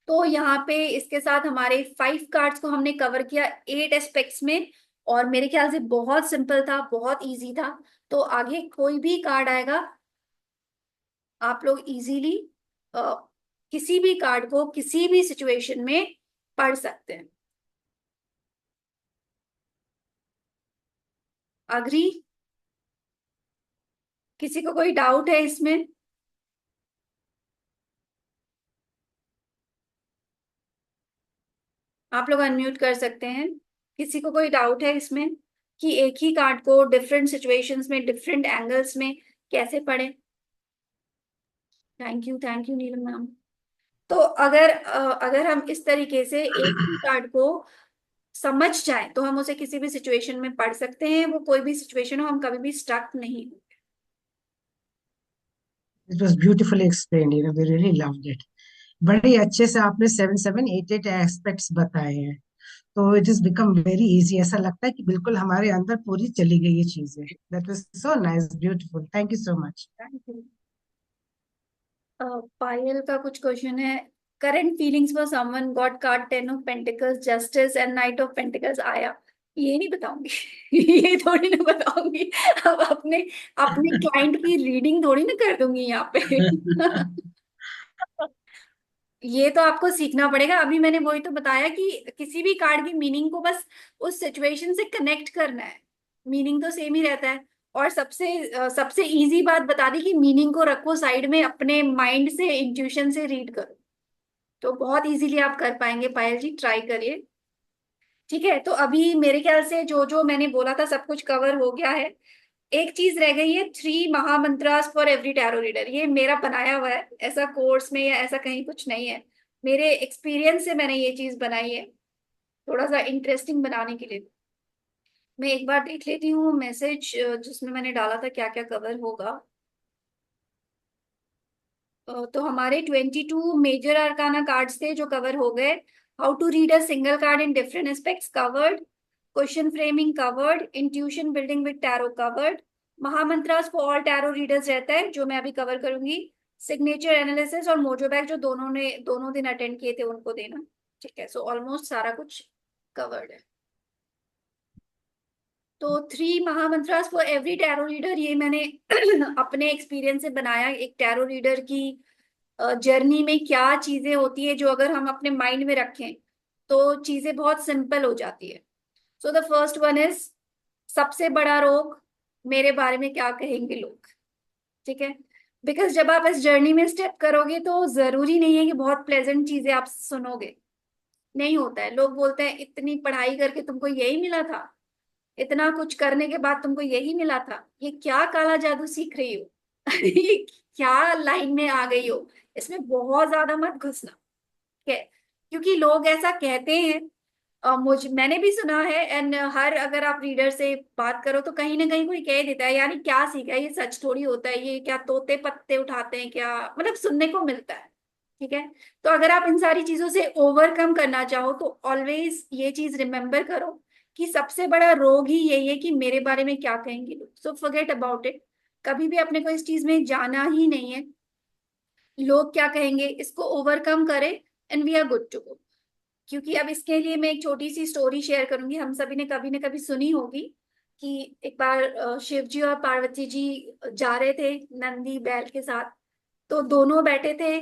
तो यहाँ पे इसके साथ हमारे 5 कार्ड्स को हमने कवर किया 8 एस्पेक्ट्स में, और मेरे ख्याल से बहुत सिंपल था, बहुत इजी था। तो आगे कोई भी कार्ड आएगा आप लोग इजीली किसी भी कार्ड को किसी भी सिचुएशन में पढ़ सकते हैं। अग्री? किसी को कोई डाउट है इसमें? आप लोग अनम्यूट कर सकते हैं। किसी को कोई डाउट है इसमें कि एक ही कार्ड को डिफरेंट सिचुएशंस में डिफरेंट एंगल्स में कैसे पढ़ें? Thank you Neelam ma'am. तो अगर हम इस तरीके से एक ही कार्ड को समझ जाएं तो हम उसे किसी भी सिचुएशन में पढ़ सकते हैं, वो कोई भी सिचुएशन हो, हम कभी भी स्टक नहीं हो। It was beautifully explained, we really loved it. बड़े अच्छे से आपने 7 7 8 8 एस्पेक्ट्स बताए हैं, तो it is become very easy. ऐसा लगता है कि बिल्कुल हमारे अंदर पूरी चली गई ये चीजें। That was so nice, beautiful, thank you so much. Thank you. Payal का कुछ क्वेश्चन है। Current feelings for someone, got card 10 of pentacles, justice and knight of pentacles आया। ये नहीं बताऊंगी ये थोड़ी ना बताऊंगी। अब अपने अपने क्लाइंट की रीडिंग थोड़ी ना कर दूंगी यहाँ पे ये तो आपको सीखना पड़ेगा। अभी मैंने वही तो बताया कि किसी भी कार्ड की मीनिंग को बस उस सिचुएशन से कनेक्ट करना है, मीनिंग तो सेम ही रहता है। और सबसे इजी बात बता दी कि मीनिंग को रखो साइड में, अपने माइंड से, इंट्यूशन से रीड करो, तो बहुत इजीली आप कर पाएंगे। पायल जी ट्राई करिए। ठीक है, तो अभी मेरे ख्याल से जो जो मैंने बोला था सब कुछ कवर हो गया है। एक चीज रह गई है, 3 महामंत्रास फॉर एवरी टैरो रीडर। ये मेरा बनाया हुआ है, ऐसा कोर्स में या ऐसा कहीं कुछ नहीं है, मेरे एक्सपीरियंस से मैंने ये चीज बनाई है थोड़ा सा इंटरेस्टिंग बनाने के लिए। मैं एक बार देख लेती हूँ मैसेज जिसमें मैंने डाला था क्या क्या कवर होगा। तो हमारे 22 मेजर अरकाना कार्ड्स थे जो कवर हो गए। How to read a single card in different aspects covered, question framing covered, intuition building with tarot covered, महामंत्रास फॉर ऑल टैरो रीडर्स रहता है जो मैं अभी कवर करूंगी, सिग्नेचर एनालिसिस और मोजो बैग जो दोनों दिन अटेंड किए थे उनको देना। ठीक है, सो ऑलमोस्ट सारा कुछ कवर्ड है। तो 3 महामंत्रास फॉर एवरी टैरो रीडर ये मैंने अपने एक्सपीरियंस से बनाया। एक टैरो रीडर की जर्नी में क्या चीजें होती है जो अगर हम अपने माइंड में रखें तो चीजें बहुत सिंपल हो जाती है। So the first one is सबसे बड़ा रोग, मेरे बारे में क्या कहेंगे लोग। ठीक है, बिकॉज जब आप इस जर्नी में स्टेप करोगे तो जरूरी नहीं है कि बहुत प्लेजेंट चीजें आप सुनोगे, नहीं होता है। लोग बोलते हैं इतनी पढ़ाई करके तुमको यही मिला था, इतना कुछ करने के बाद तुमको यही मिला था, ये क्या काला जादू सीख रही हो ये क्या लाइन में आ गई हो, इसमें बहुत ज्यादा मत घुसना। ठीक है, क्योंकि लोग ऐसा कहते हैं, मैंने भी सुना है। एंड हर अगर आप रीडर से बात करो तो कहीं ना कहीं कोई कह देता है यानी क्या सीखा है, ये सच थोड़ी होता है, ये क्या तोते पत्ते उठाते हैं क्या, मतलब सुनने को मिलता है। ठीक है। तो अगर आप इन सारी चीजों से ओवरकम करना चाहो तो ऑलवेज ये चीज रिमेम्बर करो कि सबसे बड़ा रोग ही यही है कि मेरे बारे में क्या कहेंगे लोग। So forget about it. कभी भी अपने को इस चीज में जाना ही नहीं है, लोग क्या कहेंगे इसको ओवरकम करें and we are good to go. क्योंकि अब इसके लिए मैं एक छोटी सी स्टोरी शेयर करूंगी, हम सभी ने कभी ना कभी सुनी होगी कि एक बार शिव जी और पार्वती जी जा रहे थे नंदी बैल के साथ। तो दोनों बैठे थे।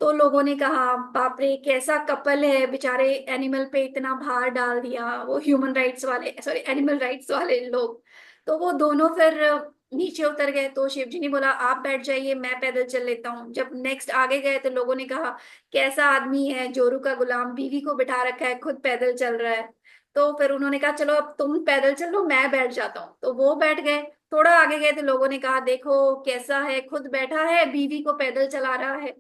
तो लोगों ने कहा बाप रे कैसा कपल है, बेचारे एनिमल पे इतना भार डाल दिया, वो ह्यूमन राइट्स वाले, सॉरी एनिमल राइट्स वाले लोग। तो वो दोनों फिर नीचे उतर गए। तो शिव जी ने बोला आप बैठ जाइए, मैं पैदल चल लेता हूँ। जब नेक्स्ट आगे गए तो लोगों ने कहा कैसा आदमी है, जोरू का गुलाम, बीवी को बिठा रखा है, खुद पैदल चल रहा है। तो फिर उन्होंने कहा चलो अब तुम पैदल चलो, मैं बैठ जाता हूँ। तो वो बैठ गए। थोड़ा आगे गए तो लोगों ने कहा देखो कैसा है, खुद बैठा है, बीवी को पैदल चला रहा है।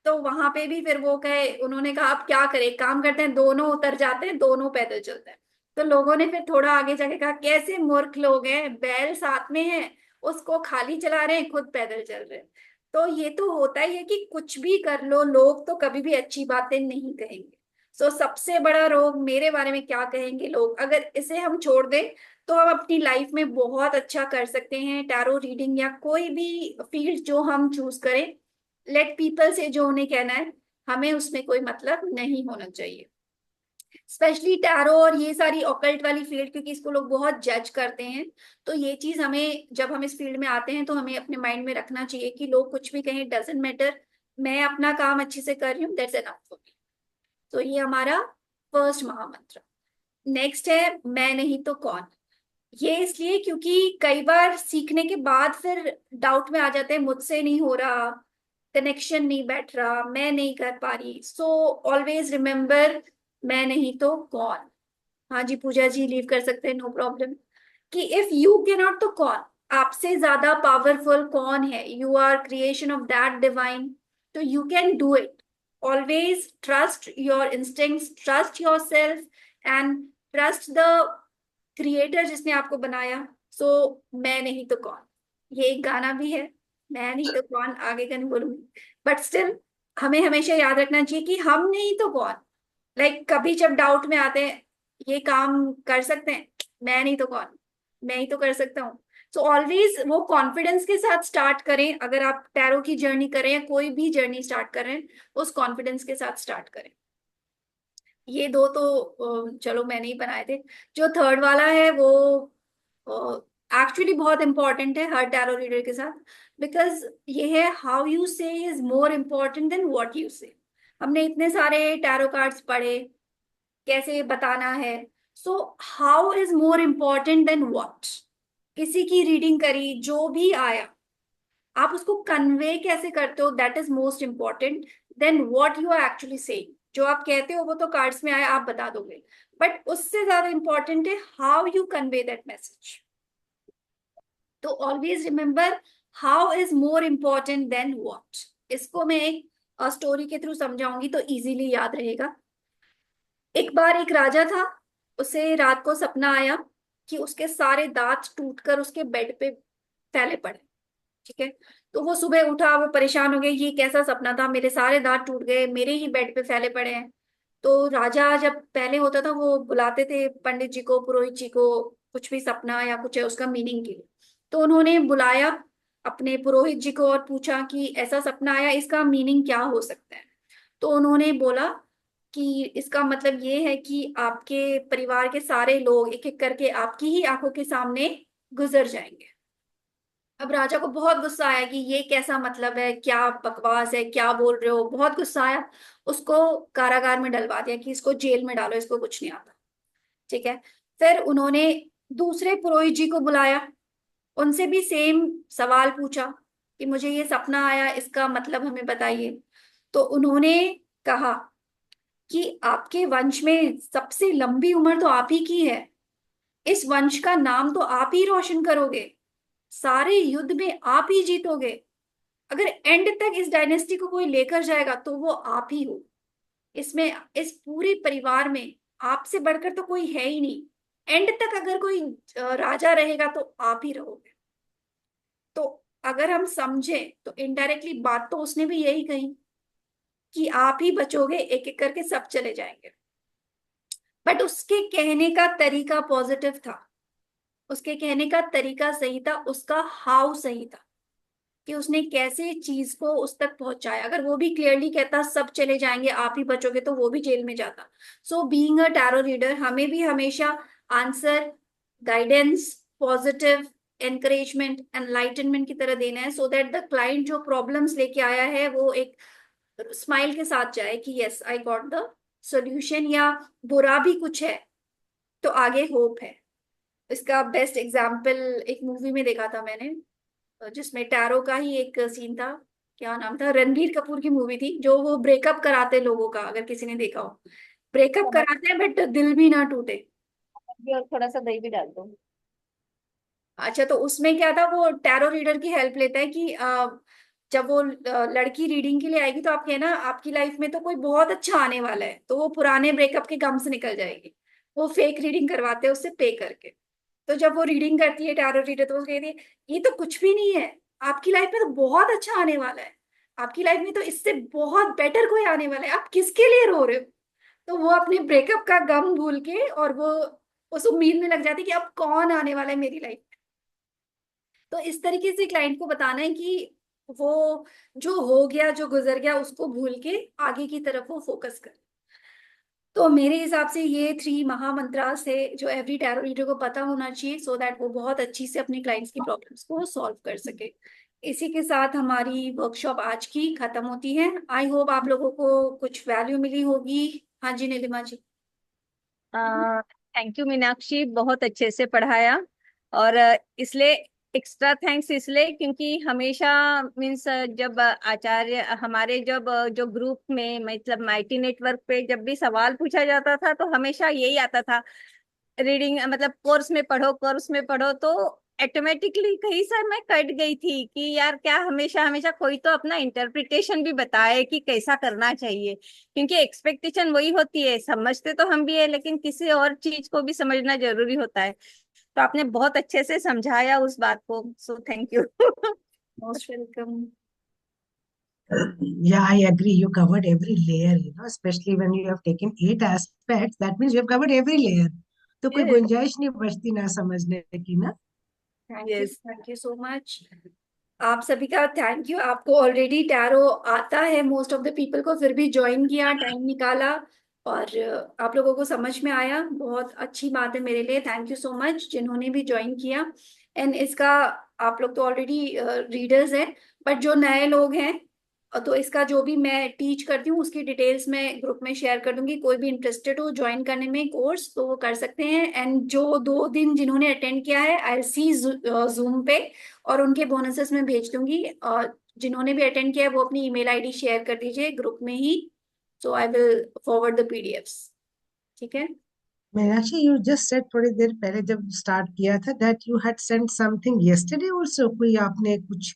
तो वहां पे भी फिर वो कहे, उन्होंने कहा अब क्या करें, एक काम करते हैं दोनों उतर जाते हैं, दोनों पैदल चलते हैं। तो लोगों ने फिर थोड़ा आगे जाके कहा कैसे मूर्ख लोग हैं, बैल साथ में है, उसको खाली चला रहे हैं, खुद पैदल चल रहे हैं। तो ये तो होता ही है कि कुछ भी कर लो लोग तो कभी भी अच्छी बातें नहीं कहेंगे। सो सबसे बड़ा रोग मेरे बारे में क्या कहेंगे लोग, अगर इसे हम छोड़ दें तो हम अपनी लाइफ में बहुत अच्छा कर सकते हैं। टैरो रीडिंग या कोई भी फील्ड जो हम चूज करें, लेट पीपल से जो उन्हें कहना है, हमें उसमें कोई मतलब नहीं होना चाहिए। स्पेशली टैरो और ये सारी ऑकल्ट वाली फील्ड, क्योंकि इसको लोग बहुत जज करते हैं। तो ये चीज हमें, जब हम इस फील्ड में आते हैं तो हमें अपने माइंड में रखना चाहिए कि लोग कुछ भी कहें डजेंट मैटर, मैं अपना काम अच्छे से कर रही हूँ, दैट्स एनफ फॉर मी। तो ये हमारा फर्स्ट महामंत्र। नेक्स्ट है मैं नहीं तो कौन। ये इसलिए क्योंकि कई बार सीखने के बाद फिर डाउट में आ जाते हैं मुझसे नहीं हो रहा, कनेक्शन नहीं बैठ रहा, मैं नहीं कर पा रही। सो ऑलवेज रिमेम्बर मैं नहीं तो कौन। हाँ जी पूजा जी लीव कर सकते हैं, नो प्रॉब्लम। कि इफ यू कैन नॉट तो कौन, आपसे ज्यादा पावरफुल कौन है, you are creation of that divine, तो you can do it. Always trust your instincts, trust yourself and trust the creator जिसने आपको बनाया। सो मैं नहीं तो कौन, ये एक गाना भी है, मैं नहीं तो कौन, आगे का नहीं बोलूंगी। बट स्टिल हमें हमेशा याद रखना चाहिए कि हम नहीं तो कौन। कभी जब डाउट में आते हैं ये काम कर सकते हैं, मैं नहीं तो कौन, मैं ही तो कर सकता हूँ। सो ऑलवेज वो कॉन्फिडेंस के साथ स्टार्ट करें। अगर आप टैरो की जर्नी करें या कोई भी जर्नी स्टार्ट करें, उस कॉन्फिडेंस के साथ स्टार्ट करें। ये दो तो चलो मैंने ही बनाए थे। जो थर्ड वाला है वो एक्चुअली बहुत इंपॉर्टेंट है हर टैरो रीडर के साथ। बिकॉज ये है हाउ यू से is more important than what you से। हमने इतने सारे टैरो कार्ड्स पढ़े, कैसे बताना है। So how is more important than what. किसी की रीडिंग करी, जो भी आया आप उसको कन्वे कैसे करते हो, that is most important than what you are actually saying. जो आप कहते हो वो तो कार्ड्स में आया, आप बता दोगे, बट उससे ज्यादा इंपॉर्टेंट है how you convey that message. तो always remember how is more important than what. इसको मैं एक स्टोरी के थ्रू समझाऊंगी तो इजीली याद रहेगा। एक बार एक राजा था, उसे रात को सपना आया कि उसके सारे दांत टूटकर उसके बेड पे फैले पड़े। ठीक है। तो वो सुबह उठा, वो परेशान हो गया, ये कैसा सपना था, मेरे सारे दांत टूट गए, मेरे ही बेड पे फैले पड़े हैं। तो राजा जब पहले होता था वो बुलाते थे पंडित जी को, पुरोहित जी को, कुछ भी सपना या कुछ है उसका मीनिंग के लिए। तो उन्होंने बुलाया अपने पुरोहित जी को और पूछा कि ऐसा सपना आया, इसका मीनिंग क्या हो सकता है। तो उन्होंने बोला कि इसका मतलब ये है कि आपके परिवार के सारे लोग एक एक करके आपकी ही आंखों के सामने गुजर जाएंगे। अब राजा को बहुत गुस्सा आया कि ये कैसा मतलब है, क्या बकवास है, क्या बोल रहे हो, बहुत गुस्सा आया। उसको कारागार में डलवा दिया कि इसको जेल में डालो, इसको कुछ नहीं आता। ठीक है। फिर उन्होंने दूसरे पुरोहित जी को बुलाया, उनसे भी सेम सवाल पूछा कि मुझे ये सपना आया, इसका मतलब हमें बताइए। तो उन्होंने कहा कि आपके वंश में सबसे लंबी उम्र तो आप ही की है, इस वंश का नाम तो आप ही रोशन करोगे, सारे युद्ध में आप ही जीतोगे, अगर एंड तक इस डायनेस्टी को कोई लेकर जाएगा तो वो आप ही हो। इसमें इस पूरे परिवार में आपसे बढ़कर तो कोई है ही नहीं। एंड तक अगर कोई राजा रहेगा तो आप ही रहोगे। तो अगर हम समझे तो इनडायरेक्टली बात तो उसने भी यही कही। कि आप ही बचोगे, एक एक करके सब चले जाएंगे। बट उसके कहने का तरीका पॉजिटिव था, उसके कहने का तरीका सही था, उसका हाउ सही था कि उसने कैसे चीज को उस तक पहुंचाया। अगर वो भी क्लियरली कहता सब चले जाएंगे आप ही बचोगे, तो वो भी जेल में जाता। So being a tarot reader, हमें भी हमेशा answer, guidance, positive encouragement, enlightenment की तरह देना है, सो दैट द क्लाइंट जो प्रॉब्लम्स लेके आया है वो एक स्माइल के साथ जाए कि yes I got the solution. या बुरा भी कुछ है तो आगे होप है। इसका बेस्ट एग्जाम्पल एक मूवी में देखा था मैंने, जिसमें टैरो का ही एक सीन था। क्या नाम था, रणबीर कपूर की मूवी थी, जो वो ब्रेकअप कराते लोगों का, अगर किसी ने देखा हो। ब्रेकअप समझ कराते हैं बट दिल भी ना टूटे। गई, और थोड़ा सा दही भी डाल दो। अच्छा, तो उसमें क्या था, वो टैरो रीडर की हेल्प लेता है कि जब वो लड़की रीडिंग के लिए आएगी तो आप कहना आपकी लाइफ में तो कोई बहुत अच्छा आने वाला है, तो वो पुराने ब्रेकअप के गम से निकल जाएगी। वो फेक रीडिंग करवाते हैं उससे पे करके। तो जब वो रीडिंग करती है टैरो रीडर, तो वो कहती है ये तो कुछ भी नहीं है, आपकी लाइफ में तो बहुत अच्छा आने वाला है, आपकी लाइफ में तो इससे बहुत बेटर कोई आने वाला है, आप किसके लिए रो रहे हो। तो वो अपने ब्रेकअप का गम भूल के और वो उस उम्मीद में लग जाती है कि अब कौन आने वाला है मेरी लाइफ। तो इस तरीके से क्लाइंट को बताना है कि वो जो हो गया, जो गुजर गया, उसको भूल के आगे की तरफ वो फोकस कर। तो मेरे हिसाब से ये 3 महामंत्रास है जो एवरी टैरो रीडर को पता होना चाहिए, सो दैट वो बहुत अच्छी से अपने क्लाइंट्स की प्रॉब्लम्स को सॉल्व कर सके। इसी के साथ हमारी वर्कशॉप आज की खत्म होती है। आई होप आप लोगों को कुछ वैल्यू मिली होगी। हाँ जी नीलिमा जी। थैंक यू मीनाक्षी, बहुत अच्छे से पढ़ाया। और इसलिए एक्स्ट्रा थैंक्स इसलिए क्योंकि हमेशा मीन्स जब आचार्य हमारे जब जो ग्रुप में मतलब माइटी नेटवर्क पे जब भी सवाल पूछा जाता था तो हमेशा यही आता था, रीडिंग मतलब कोर्स में पढ़ो, कोर्स में पढ़ो। तो ऑटोमेटिकली कहीं से मैं कट गई थी कि यार क्या हमेशा हमेशा कोई तो अपना इंटरप्रिटेशन भी बताए कि कैसा करना चाहिए, क्योंकि एक्सपेक्टेशन वही होती है, समझते तो हम भी है लेकिन किसी और चीज को भी समझना जरूरी होता है। तो आपने बहुत अच्छे से समझाया उस बात को, so thank you. Most welcome. Yeah, I agree. You covered every layer, especially when you have taken 8 aspects. That means you have covered every layer. तो कोई यस। गुंजाइश नहीं बचती ना समझने की ना। Yes. Thank you so much. आप सभी का थैंक यू। आपको ऑलरेडी टैरो आता है, मोस्ट ऑफ द पीपल को, फिर भी ज्वाइन किया, टाइम निकाला, और आप लोगों को समझ में आया, बहुत अच्छी बात है मेरे लिए। थैंक यू सो मच जिन्होंने भी ज्वाइन किया। एंड इसका, आप लोग तो ऑलरेडी रीडर्स हैं, बट जो नए लोग हैं, तो इसका जो भी मैं टीच करती हूँ उसकी डिटेल्स मैं ग्रुप में शेयर कर दूंगी। कोई भी इंटरेस्टेड हो ज्वाइन करने में कोर्स, तो वो कर सकते हैं। एंड जो 2 दिन जिन्होंने अटेंड किया है, आई सी जूम पे, और उनके बोनसेस में भेज दूंगी। और जिन्होंने भी अटेंड किया है वो अपनी ईमेल आईडी शेयर कर दीजिए ग्रुप में ही, so I will forward the PDFs. ठीक है। मीनाक्षी, you just said थोड़ी देर पहले जब स्टार्ट किया था that you had sent something yesterday also। कोई आपने कुछ,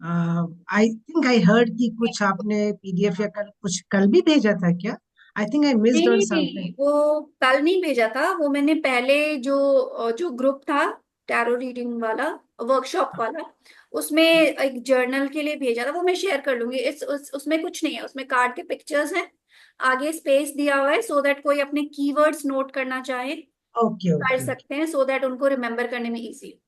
आई थिंक आई हर्ड कि कुछ आपने पीडीएफ या कुछ कल भी भेजा था क्या? I think I missed on नहीं समथिंग। नहीं, वो कल नहीं भेजा था, वो मैंने पहले जो जो ग्रुप था टैरो रीडिंग वाला, वर्कशॉप वाला, उसमें एक जर्नल के लिए भेजा था। वो मैं शेयर कर लूंगी। उसमें कुछ नहीं है, उसमें कार्ड के पिक्चर्स हैं, आगे स्पेस दिया हुआ है, सो दैट कोई अपने कीवर्ड्स नोट करना चाहे ओके कर ओके ओके सकते हैं, सो दैट उनको रिमेम्बर करने में इजी।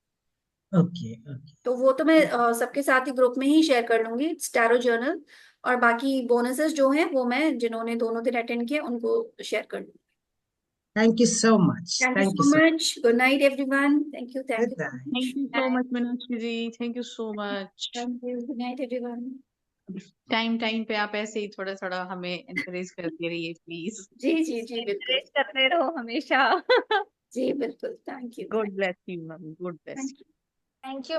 Okay okay. तो वो तो मैं सबके साथ ही ग्रुप में ही शेयर कर लूंगी, टैरो जर्नल। और बाकी बोनसेस जो हैं वो मैं जिन्होंने दोनों दिन अटेंड किया उनको शेयर कर लूंगी। Thank you so much, Thank you thank so you so much. Good night, everyone. Thank you. Thank much. you so much. Thank you so much, Meenakshi ji. Thank you so much. Thank you. Good night, everyone. Time time पे आप ऐसे ही थोड़ा थोड़ा हमें encourage करते रहिए please. जी जी जी बिल्कुल। Encourage करते रहो हमेशा। जी बिल्कुल। Thank you. God bless you ma'am, God bless thank you. You. Thank you.